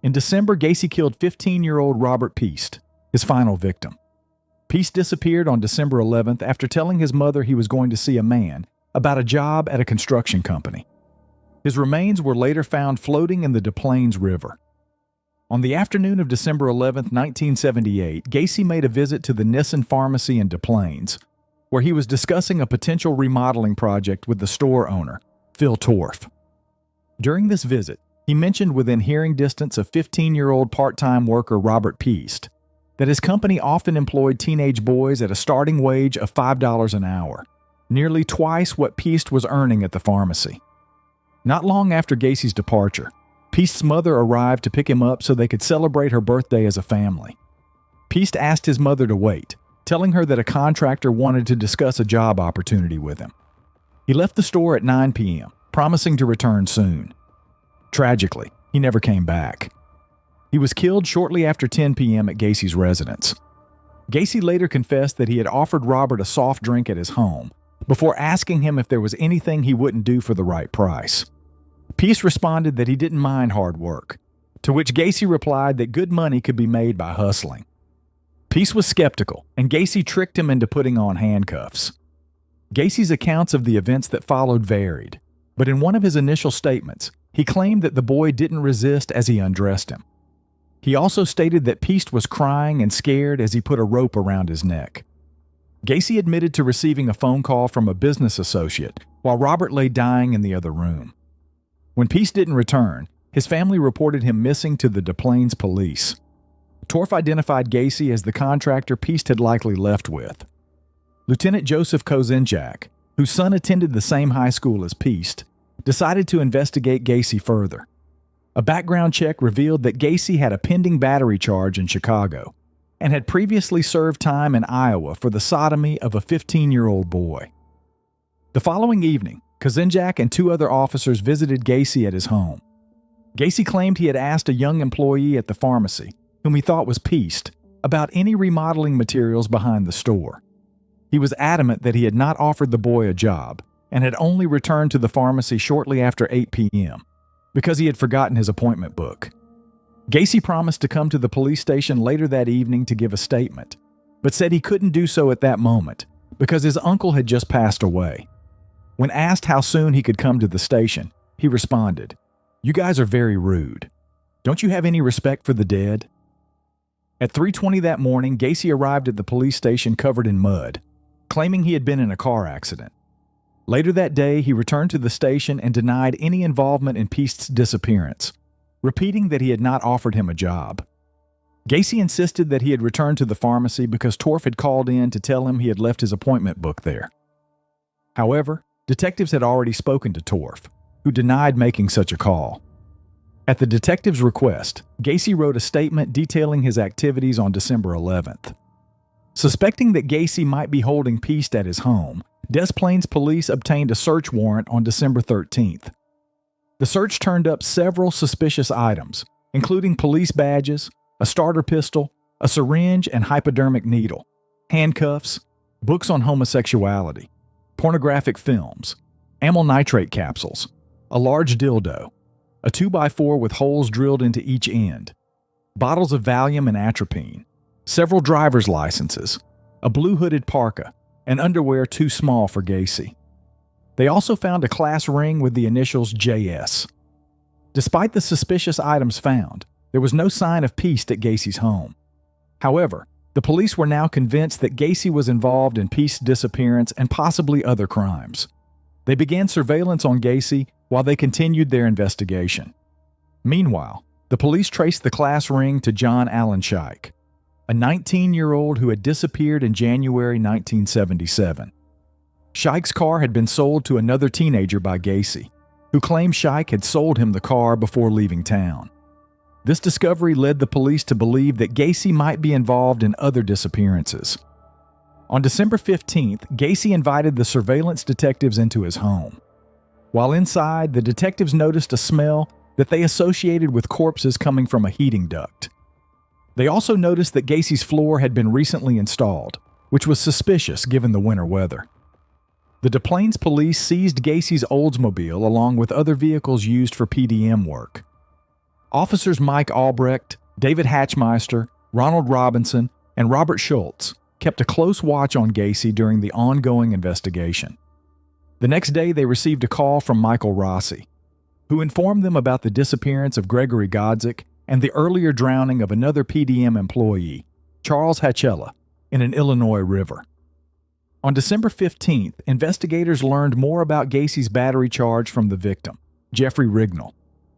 In December, Gacy killed 15-year-old Robert Peast, his final victim. Peast disappeared on December 11th after telling his mother he was going to see a man about a job at a construction company. His remains were later found floating in the Des Plaines River. On the afternoon of December 11, 1978, Gacy made a visit to the Nissen Pharmacy in Des Plaines, where he was discussing a potential remodeling project with the store owner, Phil Torf. During this visit, he mentioned within hearing distance of 15-year-old part-time worker Robert Peast that his company often employed teenage boys at a starting wage of $5 an hour, nearly twice what Peast was earning at the pharmacy. Not long after Gacy's departure, Peast's mother arrived to pick him up so they could celebrate her birthday as a family. Peast asked his mother to wait, telling her that a contractor wanted to discuss a job opportunity with him. He left the store at 9 p.m., promising to return soon. Tragically, he never came back. He was killed shortly after 10 p.m. at Gacy's residence. Gacy later confessed that he had offered Robert a soft drink at his home before asking him if there was anything he wouldn't do for the right price. Peast responded that he didn't mind hard work, to which Gacy replied that good money could be made by hustling. Peast was skeptical, and Gacy tricked him into putting on handcuffs. Gacy's accounts of the events that followed varied, but in one of his initial statements, He claimed that the boy didn't resist as he undressed him. He also stated that Peast was crying and scared as he put a rope around his neck. Gacy admitted to receiving a phone call from a business associate while Robert lay dying in the other room. When Peast didn't return, his family reported him missing to the Des Plaines police. Torf identified Gacy as the contractor Peast had likely left with. Lieutenant Joseph Kozenjak, whose son attended the same high school as Peast, decided to investigate Gacy further. A background check revealed that Gacy had a pending battery charge in Chicago and had previously served time in Iowa for the sodomy of a 15-year-old boy. The following evening, Kozenjak and 2 other officers visited Gacy at his home. Gacy claimed he had asked a young employee at the pharmacy, whom he thought was Peast, about any remodeling materials behind the store. He was adamant that he had not offered the boy a job and had only returned to the pharmacy shortly after 8 p.m. because he had forgotten his appointment book. Gacy promised to come to the police station later that evening to give a statement, but said he couldn't do so at that moment because his uncle had just passed away. When asked how soon he could come to the station, he responded, "You guys are very rude. Don't you have any respect for the dead?" At 3:20 that morning, Gacy arrived at the police station covered in mud, claiming he had been in a car accident. Later that day, he returned to the station and denied any involvement in Peast's disappearance, repeating that he had not offered him a job. Gacy insisted that he had returned to the pharmacy because Torf had called in to tell him he had left his appointment book there. However, detectives had already spoken to Torf, who denied making such a call. At the detective's request, Gacy wrote a statement detailing his activities on December 11th. Suspecting that Gacy might be holding Peast at his home, Des Plaines police obtained a search warrant on December 13th. The search turned up several suspicious items, including police badges, a starter pistol, a syringe and hypodermic needle, handcuffs, books on homosexuality, pornographic films, amyl nitrate capsules, a large dildo, a 2x4 with holes drilled into each end, bottles of Valium and atropine, several driver's licenses, a blue hooded parka, and underwear too small for Gacy. They also found a class ring with the initials JS. Despite the suspicious items found, there was no sign of Peast at Gacy's home. However, the police were now convinced that Gacy was involved in Peast's disappearance and possibly other crimes. They began surveillance on Gacy while they continued their investigation. Meanwhile, the police traced the class ring to John Allen Scheich, a 19-year-old who had disappeared in January 1977. Scheich's car had been sold to another teenager by Gacy, who claimed Scheich had sold him the car before leaving town. This discovery led the police to believe that Gacy might be involved in other disappearances. On December 15th, Gacy invited the surveillance detectives into his home. While inside, the detectives noticed a smell that they associated with corpses coming from a heating duct. They also noticed that Gacy's floor had been recently installed, which was suspicious given the winter weather. The Des Plaines police seized Gacy's Oldsmobile along with other vehicles used for PDM work. Officers Mike Albrecht, David Hatchmeister, Ronald Robinson, and Robert Schultz kept a close watch on Gacy during the ongoing investigation. The next day, they received a call from Michael Rossi, who informed them about the disappearance of Gregory Godzik and the earlier drowning of another PDM employee, Charles Hatchella, in an Illinois river. On December 15th, investigators learned more about Gacy's battery charge from the victim, Jeffrey Rignall,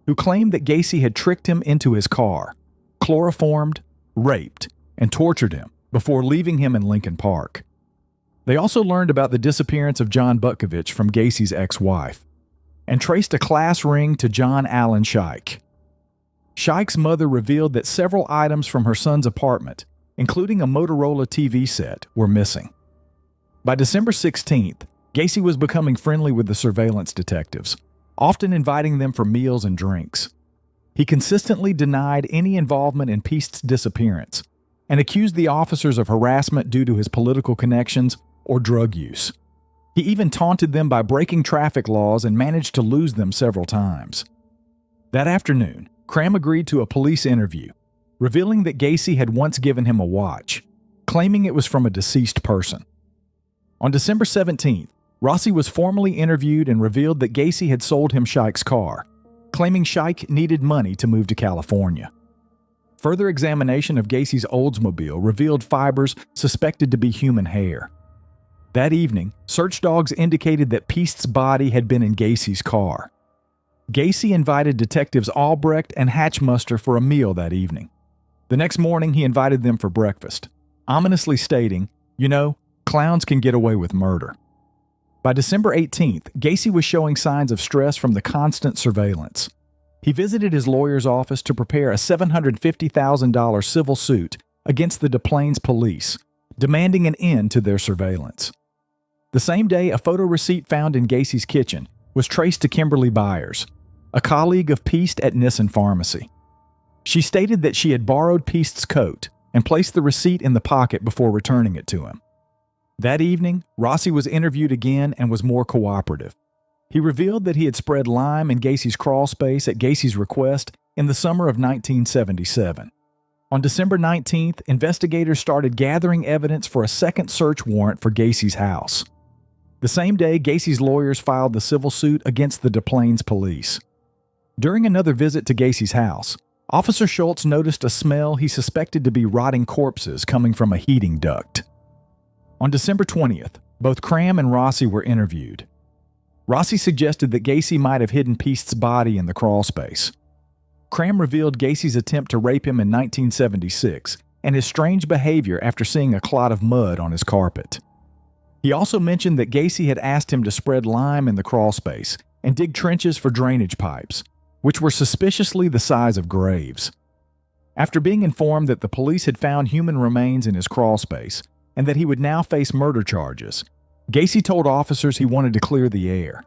who claimed that Gacy had tricked him into his car, chloroformed, raped, and tortured him before leaving him in Lincoln Park. They also learned about the disappearance of John Butkovich from Gacy's ex-wife and traced a class ring to John Allen Scheich. Scheich's mother revealed that several items from her son's apartment, including a Motorola TV set, were missing. By December 16th, Gacy was becoming friendly with the surveillance detectives, often inviting them for meals and drinks. He consistently denied any involvement in Peast's disappearance and accused the officers of harassment due to his political connections or drug use. He even taunted them by breaking traffic laws and managed to lose them several times. That afternoon, Cram agreed to a police interview, revealing that Gacy had once given him a watch, claiming it was from a deceased person. On December 17th, Rossi was formally interviewed and revealed that Gacy had sold him Scheich's car, claiming Scheich needed money to move to California. Further examination of Gacy's Oldsmobile revealed fibers suspected to be human hair. That evening, search dogs indicated that Piest's body had been in Gacy's car. Gacy invited detectives Albrecht and Hatchmuster for a meal that evening. The next morning, he invited them for breakfast, ominously stating, clowns can get away with murder. By December 18th, Gacy was showing signs of stress from the constant surveillance. He visited his lawyer's office to prepare a $750,000 civil suit against the Des Plaines police, demanding an end to their surveillance. The same day, a photo receipt found in Gacy's kitchen was traced to Kimberly Byers, a colleague of Piest at Nissen Pharmacy. She stated that she had borrowed Piest's coat and placed the receipt in the pocket before returning it to him. That evening, Rossi was interviewed again and was more cooperative. He revealed that he had spread lime in Gacy's crawl space at Gacy's request in the summer of 1977. On December 19th, investigators started gathering evidence for a second search warrant for Gacy's house. The same day, Gacy's lawyers filed the civil suit against the Des Plaines police. During another visit to Gacy's house, Officer Schultz noticed a smell he suspected to be rotting corpses coming from a heating duct. On December 20th, both Cram and Rossi were interviewed. Rossi suggested that Gacy might have hidden Piest's body in the crawl space. Cram revealed Gacy's attempt to rape him in 1976 and his strange behavior after seeing a clot of mud on his carpet. He also mentioned that Gacy had asked him to spread lime in the crawl space and dig trenches for drainage pipes, which were suspiciously the size of graves. After being informed that the police had found human remains in his crawl space and that he would now face murder charges, Gacy told officers he wanted to clear the air.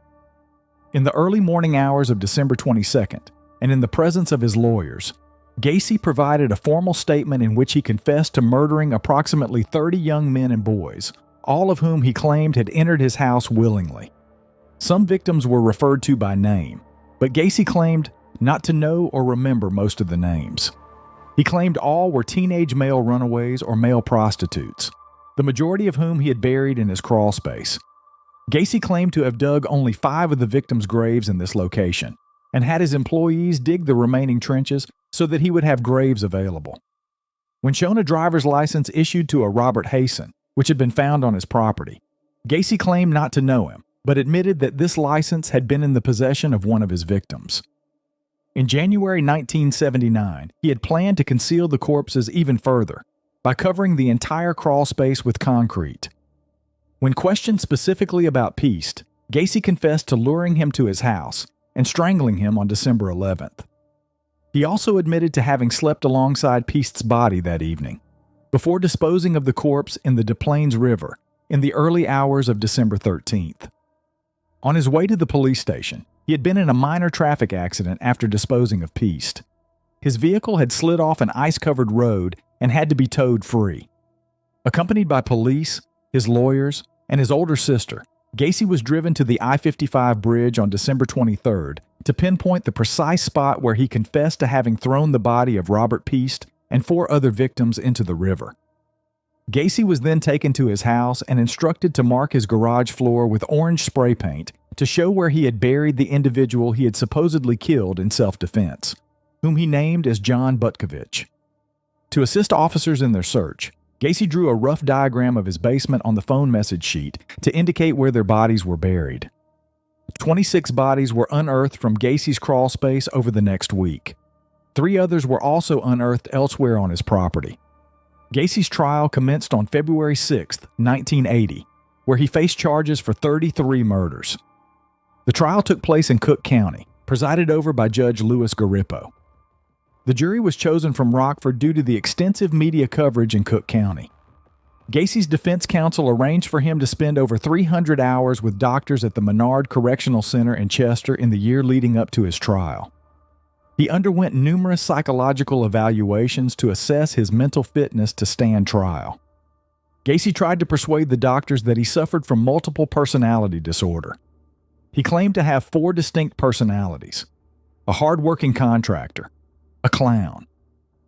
In the early morning hours of December 22nd, and in the presence of his lawyers, Gacy provided a formal statement in which he confessed to murdering approximately 30 young men and boys, all of whom he claimed had entered his house willingly. Some victims were referred to by name, but Gacy claimed not to know or remember most of the names. He claimed all were teenage male runaways or male prostitutes, the majority of whom he had buried in his crawl space. Gacy claimed to have dug only 5 of the victims' graves in this location, and had his employees dig the remaining trenches so that he would have graves available. When shown a driver's license issued to a Robert Hayson, which had been found on his property, Gacy claimed not to know him, but admitted that this license had been in the possession of one of his victims. In January 1979, he had planned to conceal the corpses even further by covering the entire crawl space with concrete. When questioned specifically about Piest, Gacy confessed to luring him to his house and strangling him on December 11th. He also admitted to having slept alongside Piest's body that evening, before disposing of the corpse in the Des Plaines River in the early hours of December 13th. On his way to the police station, he had been in a minor traffic accident after disposing of Piest. His vehicle had slid off an ice-covered road and had to be towed free. Accompanied by police, his lawyers, and his older sister, Gacy was driven to the I-55 bridge on December 23rd to pinpoint the precise spot where he confessed to having thrown the body of Robert Piest and 4 other victims into the river. Gacy was then taken to his house and instructed to mark his garage floor with orange spray paint to show where he had buried the individual he had supposedly killed in self-defense, whom he named as John Butkovich. To assist officers in their search, Gacy drew a rough diagram of his basement on the phone message sheet to indicate where their bodies were buried. 26 bodies were unearthed from Gacy's crawl space over the next week. 3 others were also unearthed elsewhere on his property. Gacy's trial commenced on February 6, 1980, where he faced charges for 33 murders. The trial took place in Cook County, presided over by Judge Louis Garippo. The jury was chosen from Rockford due to the extensive media coverage in Cook County. Gacy's defense counsel arranged for him to spend over 300 hours with doctors at the Menard Correctional Center in Chester in the year leading up to his trial. He underwent numerous psychological evaluations to assess his mental fitness to stand trial. Gacy tried to persuade the doctors that he suffered from multiple personality disorder. He claimed to have 4 distinct personalities: a hard-working contractor, a clown,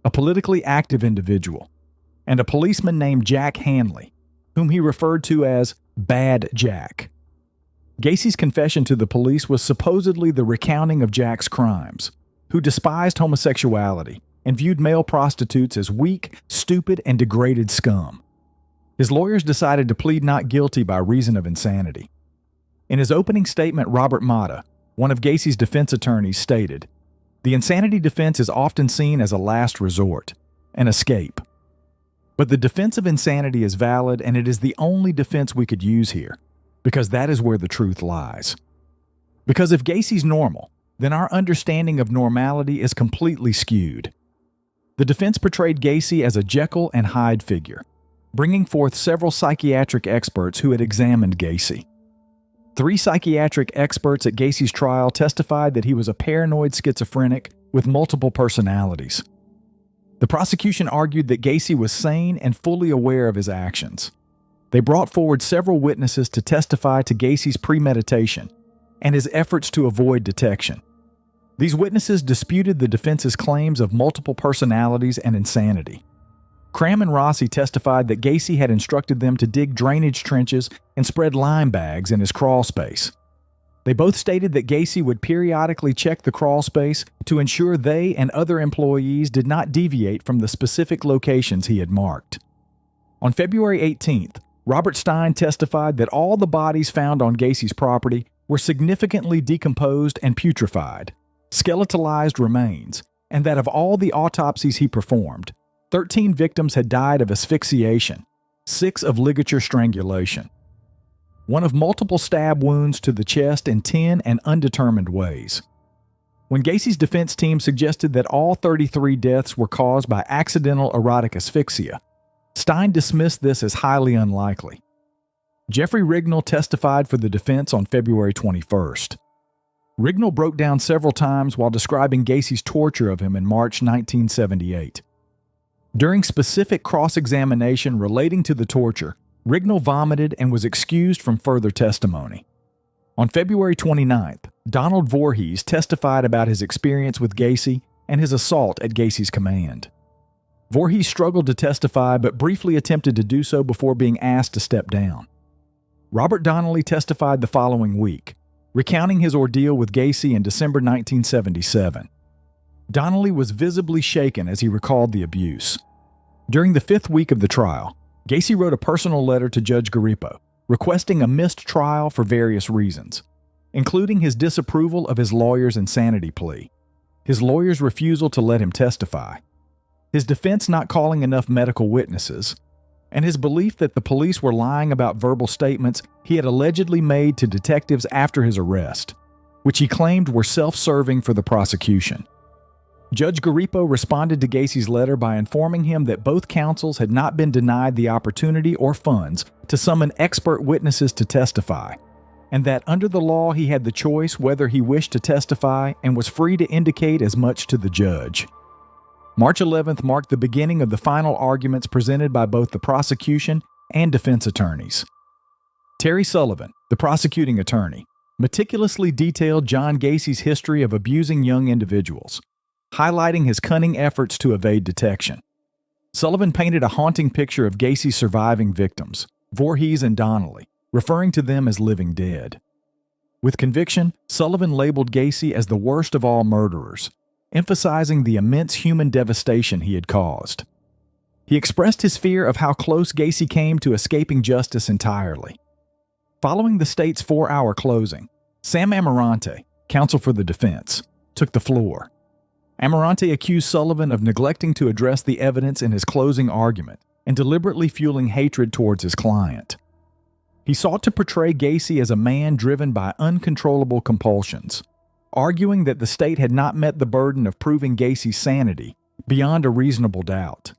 a politically active individual, and a policeman named Jack Hanley, whom he referred to as Bad Jack. Gacy's confession to the police was supposedly the recounting of Jack's crimes, who despised homosexuality and viewed male prostitutes as weak, stupid, and degraded scum. His lawyers decided to plead not guilty by reason of insanity. In his opening statement, Robert Mata, one of Gacy's defense attorneys, stated, "The insanity defense is often seen as a last resort, an escape. But the defense of insanity is valid, and it is the only defense we could use here, because that is where the truth lies. Because if Gacy's normal, then our understanding of normality is completely skewed." The defense portrayed Gacy as a Jekyll and Hyde figure, bringing forth several psychiatric experts who had examined Gacy. 3 psychiatric experts at Gacy's trial testified that he was a paranoid schizophrenic with multiple personalities. The prosecution argued that Gacy was sane and fully aware of his actions. They brought forward several witnesses to testify to Gacy's premeditation and his efforts to avoid detection. These witnesses disputed the defense's claims of multiple personalities and insanity. Cram and Rossi testified that Gacy had instructed them to dig drainage trenches and spread lime bags in his crawl space. They both stated that Gacy would periodically check the crawl space to ensure they and other employees did not deviate from the specific locations he had marked. On February 18th, Robert Stein testified that all the bodies found on Gacy's property were significantly decomposed and putrefied, skeletalized remains, and that of all the autopsies he performed, 13 victims had died of asphyxiation, 6 of ligature strangulation, 1 of multiple stab wounds to the chest in 10 and undetermined ways. When Gacy's defense team suggested that all 33 deaths were caused by accidental erotic asphyxia, Stein dismissed this as highly unlikely. Jeffrey Rignall testified for the defense on February 21st. Rignall broke down several times while describing Gacy's torture of him in March 1978. During specific cross-examination relating to the torture, Rignall vomited and was excused from further testimony. On February 29th, Donald Voorhees testified about his experience with Gacy and his assault at Gacy's command. Voorhees struggled to testify but briefly attempted to do so before being asked to step down. Robert Donnelly testified the following week, recounting his ordeal with Gacy in December 1977. Donnelly was visibly shaken as he recalled the abuse. During the 5th week of the trial, Gacy wrote a personal letter to Judge Garippo, requesting a missed trial for various reasons, including his disapproval of his lawyer's insanity plea, his lawyer's refusal to let him testify, his defense not calling enough medical witnesses, and his belief that the police were lying about verbal statements he had allegedly made to detectives after his arrest, which he claimed were self-serving for the prosecution. Judge Garippo responded to Gacy's letter by informing him that both counsels had not been denied the opportunity or funds to summon expert witnesses to testify, and that under the law he had the choice whether he wished to testify and was free to indicate as much to the judge. March 11th marked the beginning of the final arguments presented by both the prosecution and defense attorneys. Terry Sullivan, the prosecuting attorney, meticulously detailed John Gacy's history of abusing young individuals, highlighting his cunning efforts to evade detection. Sullivan painted a haunting picture of Gacy's surviving victims, Voorhees and Donnelly, referring to them as living dead. With conviction, Sullivan labeled Gacy as the worst of all murderers, emphasizing the immense human devastation he had caused. He expressed his fear of how close Gacy came to escaping justice entirely. Following the state's 4-hour closing, Sam Amarante, counsel for the defense, took the floor. Amarante accused Sullivan of neglecting to address the evidence in his closing argument and deliberately fueling hatred towards his client. He sought to portray Gacy as a man driven by uncontrollable compulsions, arguing that the state had not met the burden of proving Gacy's sanity beyond a reasonable doubt.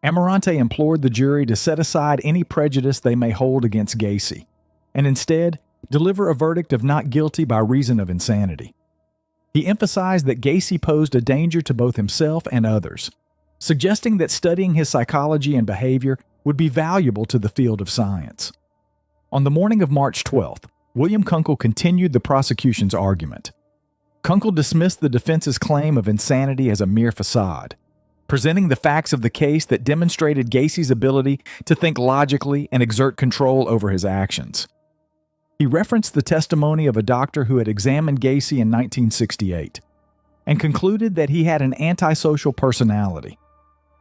Amarante implored the jury to set aside any prejudice they may hold against Gacy, and instead deliver a verdict of not guilty by reason of insanity. He emphasized that Gacy posed a danger to both himself and others, suggesting that studying his psychology and behavior would be valuable to the field of science. On the morning of March 12th, William Kunkel continued the prosecution's argument. Kunkel dismissed the defense's claim of insanity as a mere facade, presenting the facts of the case that demonstrated Gacy's ability to think logically and exert control over his actions. He referenced the testimony of a doctor who had examined Gacy in 1968 and concluded that he had an antisocial personality.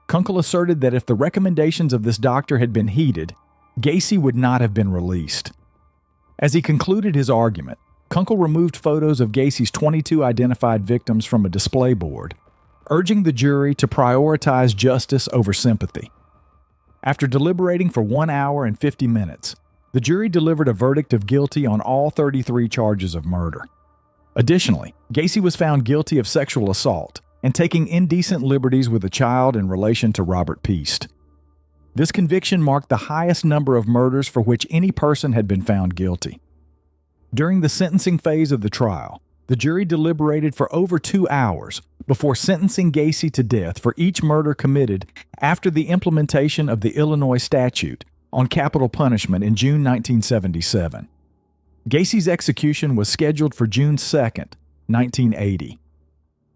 Kunkel asserted that if the recommendations of this doctor had been heeded, Gacy would not have been released. As he concluded his argument, Kunkel removed photos of Gacy's 22 identified victims from a display board, urging the jury to prioritize justice over sympathy. After deliberating for 1 hour and 50 minutes, the jury delivered a verdict of guilty on all 33 charges of murder. Additionally, Gacy was found guilty of sexual assault and taking indecent liberties with a child in relation to Robert Peast. This conviction marked the highest number of murders for which any person had been found guilty. During the sentencing phase of the trial, the jury deliberated for over 2 hours before sentencing Gacy to death for each murder committed after the implementation of the Illinois statute on capital punishment in June 1977. Gacy's execution was scheduled for June 2, 1980.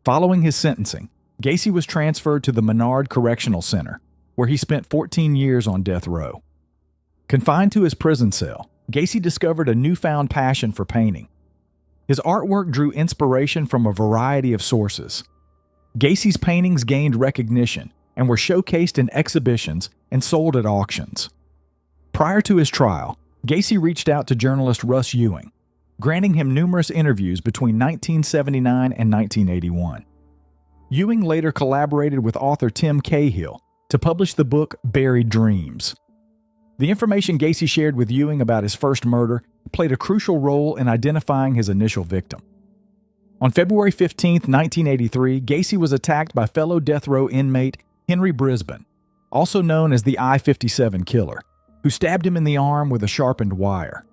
Following his sentencing, Gacy was transferred to the Menard Correctional Center, where he spent 14 years on death row. Confined to his prison cell, Gacy discovered a newfound passion for painting. His artwork drew inspiration from a variety of sources. Gacy's paintings gained recognition and were showcased in exhibitions and sold at auctions. Prior to his trial, Gacy reached out to journalist Russ Ewing, granting him numerous interviews between 1979 and 1981. Ewing later collaborated with author Tim Cahill to publish the book Buried Dreams. The information Gacy shared with Ewing about his first murder played a crucial role in identifying his initial victim. On February 15, 1983, Gacy was attacked by fellow death row inmate Henry Brisbane, also known as the I-57 killer, who stabbed him in the arm with a sharpened wire.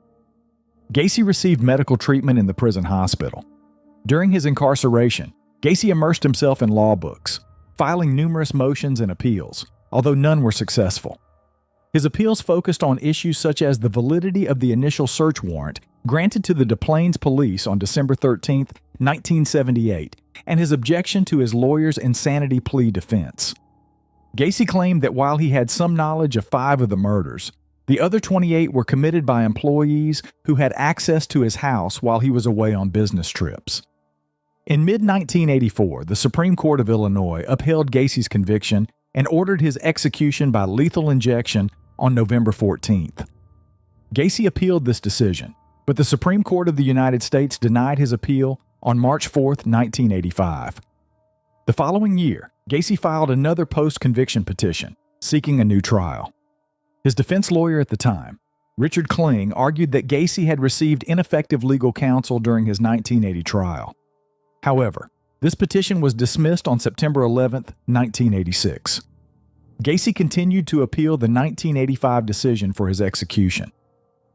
Gacy received medical treatment in the prison hospital. During his incarceration, Gacy immersed himself in law books, filing numerous motions and appeals, although none were successful. His appeals focused on issues such as the validity of the initial search warrant granted to the Des Plaines police on December 13, 1978, and his objection to his lawyer's insanity plea defense. Gacy claimed that while he had some knowledge of 5 of the murders, the other 28 were committed by employees who had access to his house while he was away on business trips. In mid-1984, the Supreme Court of Illinois upheld Gacy's conviction and ordered his execution by lethal injection on November 14th. Gacy appealed this decision, but the Supreme Court of the United States denied his appeal on March 4, 1985. The following year, Gacy filed another post-conviction petition, seeking a new trial. His defense lawyer at the time, Richard Kling, argued that Gacy had received ineffective legal counsel during his 1980 trial. However, this petition was dismissed on September 11, 1986. Gacy continued to appeal the 1985 decision for his execution.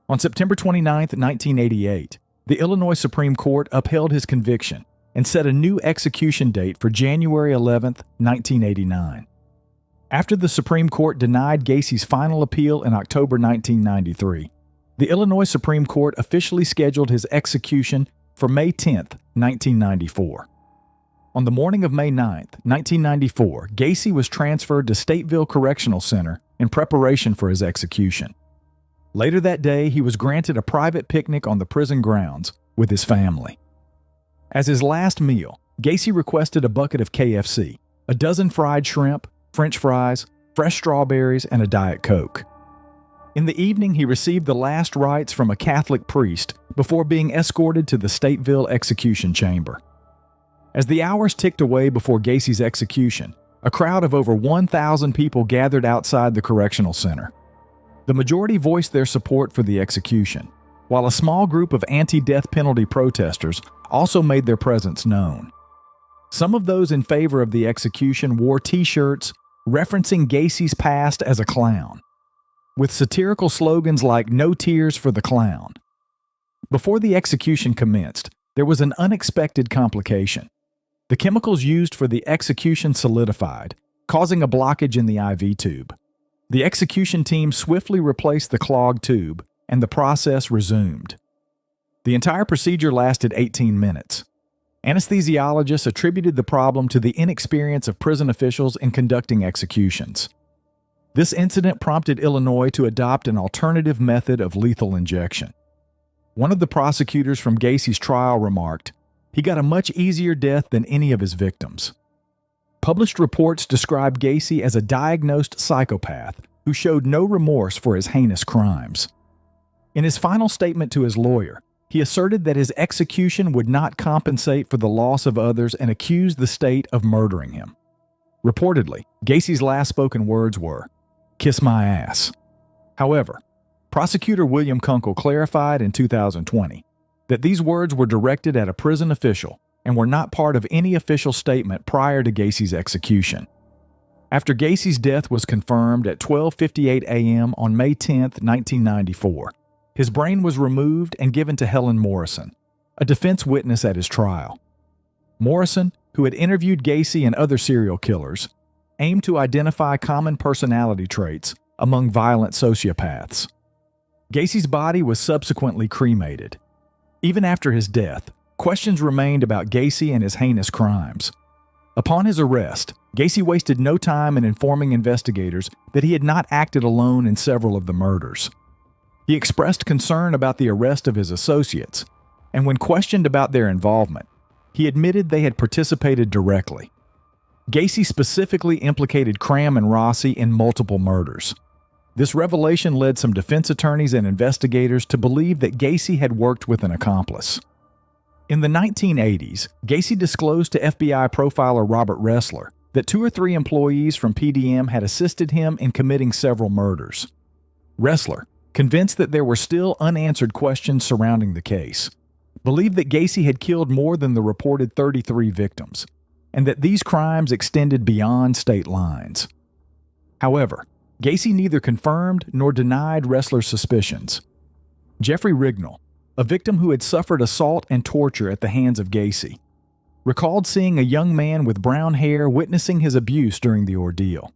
On September 29, 1988, the Illinois Supreme Court upheld his conviction and set a new execution date for January 11, 1989. After the Supreme Court denied Gacy's final appeal in October 1993, the Illinois Supreme Court officially scheduled his execution for May 10, 1994. On the morning of May 9, 1994, Gacy was transferred to Stateville Correctional Center in preparation for his execution. Later that day, he was granted a private picnic on the prison grounds with his family. As his last meal, Gacy requested a bucket of KFC, a dozen fried shrimp, French fries, fresh strawberries, and a Diet Coke. In the evening, he received the last rites from a Catholic priest before being escorted to the Stateville execution chamber. As the hours ticked away before Gacy's execution, a crowd of over 1,000 people gathered outside the correctional center. The majority voiced their support for the execution, while a small group of anti-death penalty protesters also made their presence known. Some of those in favor of the execution wore T-shirts referencing Gacy's past as a clown, with satirical slogans like "No Tears for the Clown." Before the execution commenced, there was an unexpected complication. The chemicals used for the execution solidified, causing a blockage in the IV tube. The execution team swiftly replaced the clogged tube, and the process resumed. The entire procedure lasted 18 minutes. Anesthesiologists attributed the problem to the inexperience of prison officials in conducting executions. This incident prompted Illinois to adopt an alternative method of lethal injection. One of the prosecutors from Gacy's trial remarked, "He got a much easier death than any of his victims." Published reports described Gacy as a diagnosed psychopath who showed no remorse for his heinous crimes. In his final statement to his lawyer, he asserted that his execution would not compensate for the loss of others and accused the state of murdering him. Reportedly, Gacy's last spoken words were, "Kiss my ass." However, prosecutor William Kunkel clarified in 2020 that these words were directed at a prison official and were not part of any official statement prior to Gacy's execution. After Gacy's death was confirmed at 12:58 a.m. on May 10, 1994, his brain was removed and given to Helen Morrison, a defense witness at his trial. Morrison, who had interviewed Gacy and other serial killers, aimed to identify common personality traits among violent sociopaths. Gacy's body was subsequently cremated. Even after his death, questions remained about Gacy and his heinous crimes. Upon his arrest, Gacy wasted no time in informing investigators that he had not acted alone in several of the murders. He expressed concern about the arrest of his associates, and when questioned about their involvement, he admitted they had participated directly. Gacy specifically implicated Cram and Rossi in multiple murders. This revelation led some defense attorneys and investigators to believe that Gacy had worked with an accomplice. In the 1980s, Gacy disclosed to FBI profiler Robert Ressler that 2 or 3 employees from PDM had assisted him in committing several murders. Ressler, convinced that there were still unanswered questions surrounding the case, believed that Gacy had killed more than the reported 33 victims, and that these crimes extended beyond state lines. However, Gacy neither confirmed nor denied Ressler's suspicions. Jeffrey Rignall, a victim who had suffered assault and torture at the hands of Gacy, recalled seeing a young man with brown hair witnessing his abuse during the ordeal.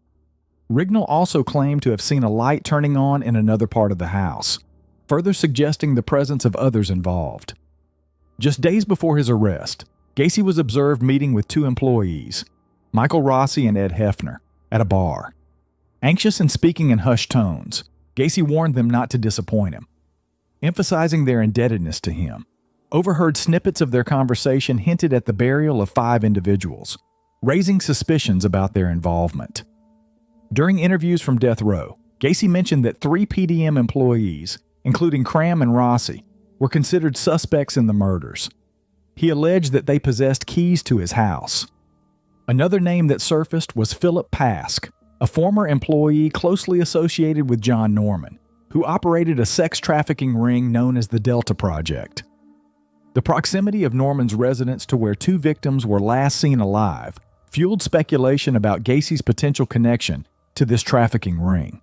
Rignall also claimed to have seen a light turning on in another part of the house, further suggesting the presence of others involved. Just days before his arrest, Gacy was observed meeting with 2 employees, Michael Rossi and Ed Hefner, at a bar. Anxious and speaking in hushed tones, Gacy warned them not to disappoint him. Emphasizing their indebtedness to him, overheard snippets of their conversation hinted at the burial of 5 individuals, raising suspicions about their involvement. During interviews from death row, Gacy mentioned that 3 PDM employees, including Cram and Rossi, were considered suspects in the murders. He alleged that they possessed keys to his house. Another name that surfaced was Philip Pask, a former employee closely associated with John Norman, who operated a sex trafficking ring known as the Delta Project. The proximity of Norman's residence to where 2 victims were last seen alive fueled speculation about Gacy's potential connection to this trafficking ring.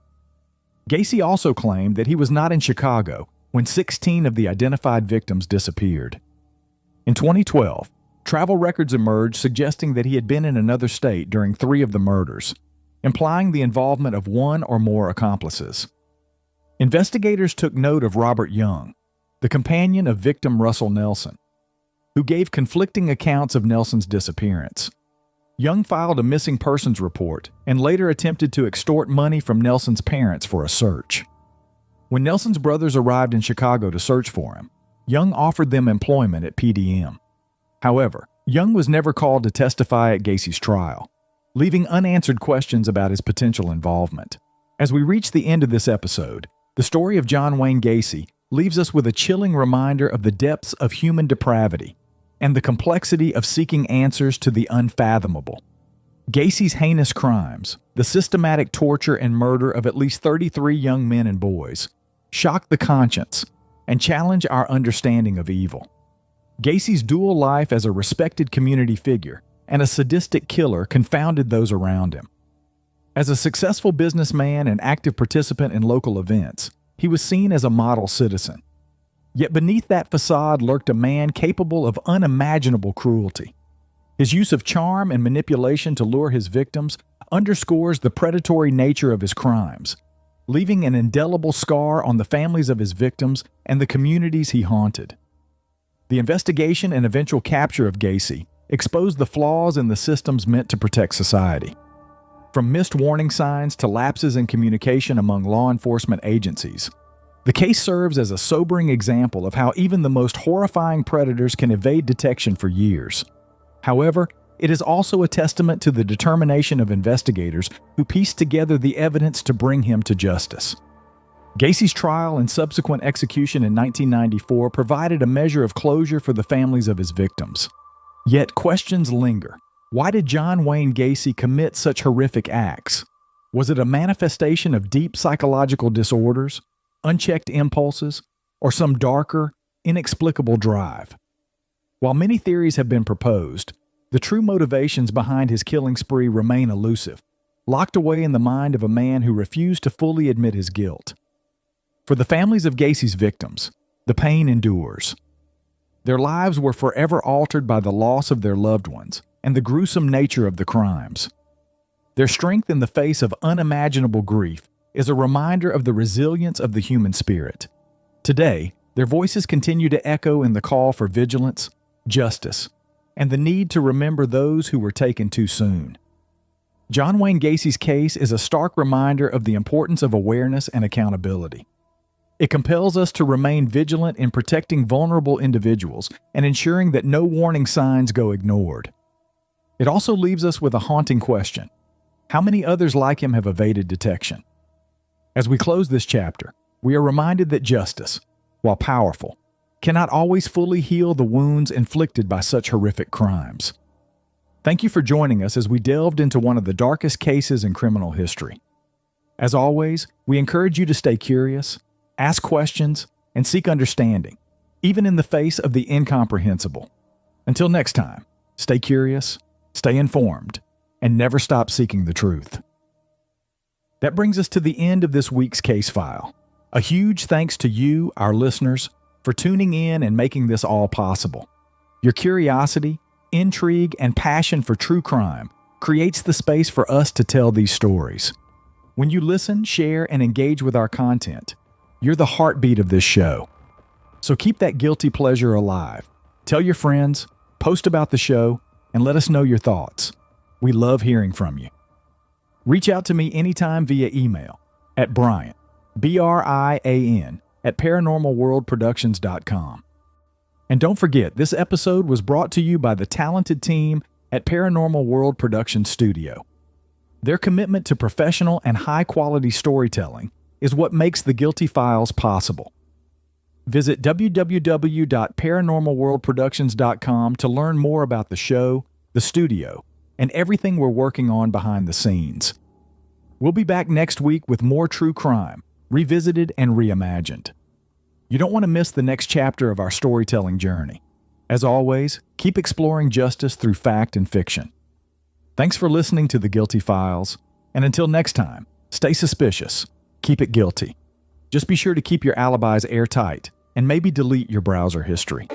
Gacy also claimed that he was not in Chicago when 16 of the identified victims disappeared. In 2012, travel records emerged suggesting that he had been in another state during 3 of the murders, implying the involvement of 1 or more accomplices. Investigators took note of Robert Young, the companion of victim Russell Nelson, who gave conflicting accounts of Nelson's disappearance. Young filed a missing persons report and later attempted to extort money from Nelson's parents for a search. When Nelson's brothers arrived in Chicago to search for him, Young offered them employment at PDM. However, Young was never called to testify at Gacy's trial, leaving unanswered questions about his potential involvement. As we reach the end of this episode, the story of John Wayne Gacy leaves us with a chilling reminder of the depths of human depravity and the complexity of seeking answers to the unfathomable. Gacy's heinous crimes, the systematic torture and murder of at least 33 young men and boys, shock the conscience and challenge our understanding of evil. Gacy's dual life as a respected community figure and a sadistic killer confounded those around him. As a successful businessman and active participant in local events, he was seen as a model citizen. Yet beneath that facade lurked a man capable of unimaginable cruelty. His use of charm and manipulation to lure his victims underscores the predatory nature of his crimes, leaving an indelible scar on the families of his victims and the communities he haunted. The investigation and eventual capture of Gacy exposed the flaws in the systems meant to protect society. From missed warning signs to lapses in communication among law enforcement agencies, The case serves as a sobering example of how even the most horrifying predators can evade detection for years. However, it is also a testament to the determination of investigators who pieced together the evidence to bring him to justice. Gacy's trial and subsequent execution in 1994 provided a measure of closure for the families of his victims. Yet questions linger. Why did John Wayne Gacy commit such horrific acts? Was it a manifestation of deep psychological disorders, unchecked impulses, or some darker, inexplicable drive? While many theories have been proposed, the true motivations behind his killing spree remain elusive, locked away in the mind of a man who refused to fully admit his guilt. For the families of Gacy's victims, the pain endures. Their lives were forever altered by the loss of their loved ones and the gruesome nature of the crimes. Their strength in the face of unimaginable grief is a reminder of the resilience of the human spirit. Today, their voices continue to echo in the call for vigilance, justice, and the need to remember those who were taken too soon. John Wayne Gacy's case is a stark reminder of the importance of awareness and accountability. It compels us to remain vigilant in protecting vulnerable individuals and ensuring that no warning signs go ignored. It also leaves us with a haunting question. How many others like him have evaded detection? As we close this chapter, we are reminded that justice, while powerful, cannot always fully heal the wounds inflicted by such horrific crimes. Thank you for joining us as we delved into one of the darkest cases in criminal history. As always, we encourage you to stay curious, ask questions, and seek understanding, even in the face of the incomprehensible. Until next time, stay curious, stay informed, and never stop seeking the truth. That brings us to the end of this week's case file. A huge thanks to you, our listeners, for tuning in and making this all possible. Your curiosity, intrigue, and passion for true crime creates the space for us to tell these stories. When you listen, share, and engage with our content, you're the heartbeat of this show. So keep that guilty pleasure alive. Tell your friends, post about the show, and let us know your thoughts. We love hearing from you. Reach out to me anytime via email at Brian, BRIAN, at paranormalworldproductions.com. And don't forget, this episode was brought to you by the talented team at Paranormal World Productions Studio. Their commitment to professional and high-quality storytelling is what makes the Guilty Files possible. Visit www.paranormalworldproductions.com to learn more about the show, the studio, and everything we're working on behind the scenes. We'll be back next week with more true crime, revisited and reimagined. You don't want to miss the next chapter of our storytelling journey. As always, keep exploring justice through fact and fiction. Thanks for listening to The Guilty Files, and until next time, stay suspicious, keep it guilty. Just be sure to keep your alibis airtight and maybe delete your browser history.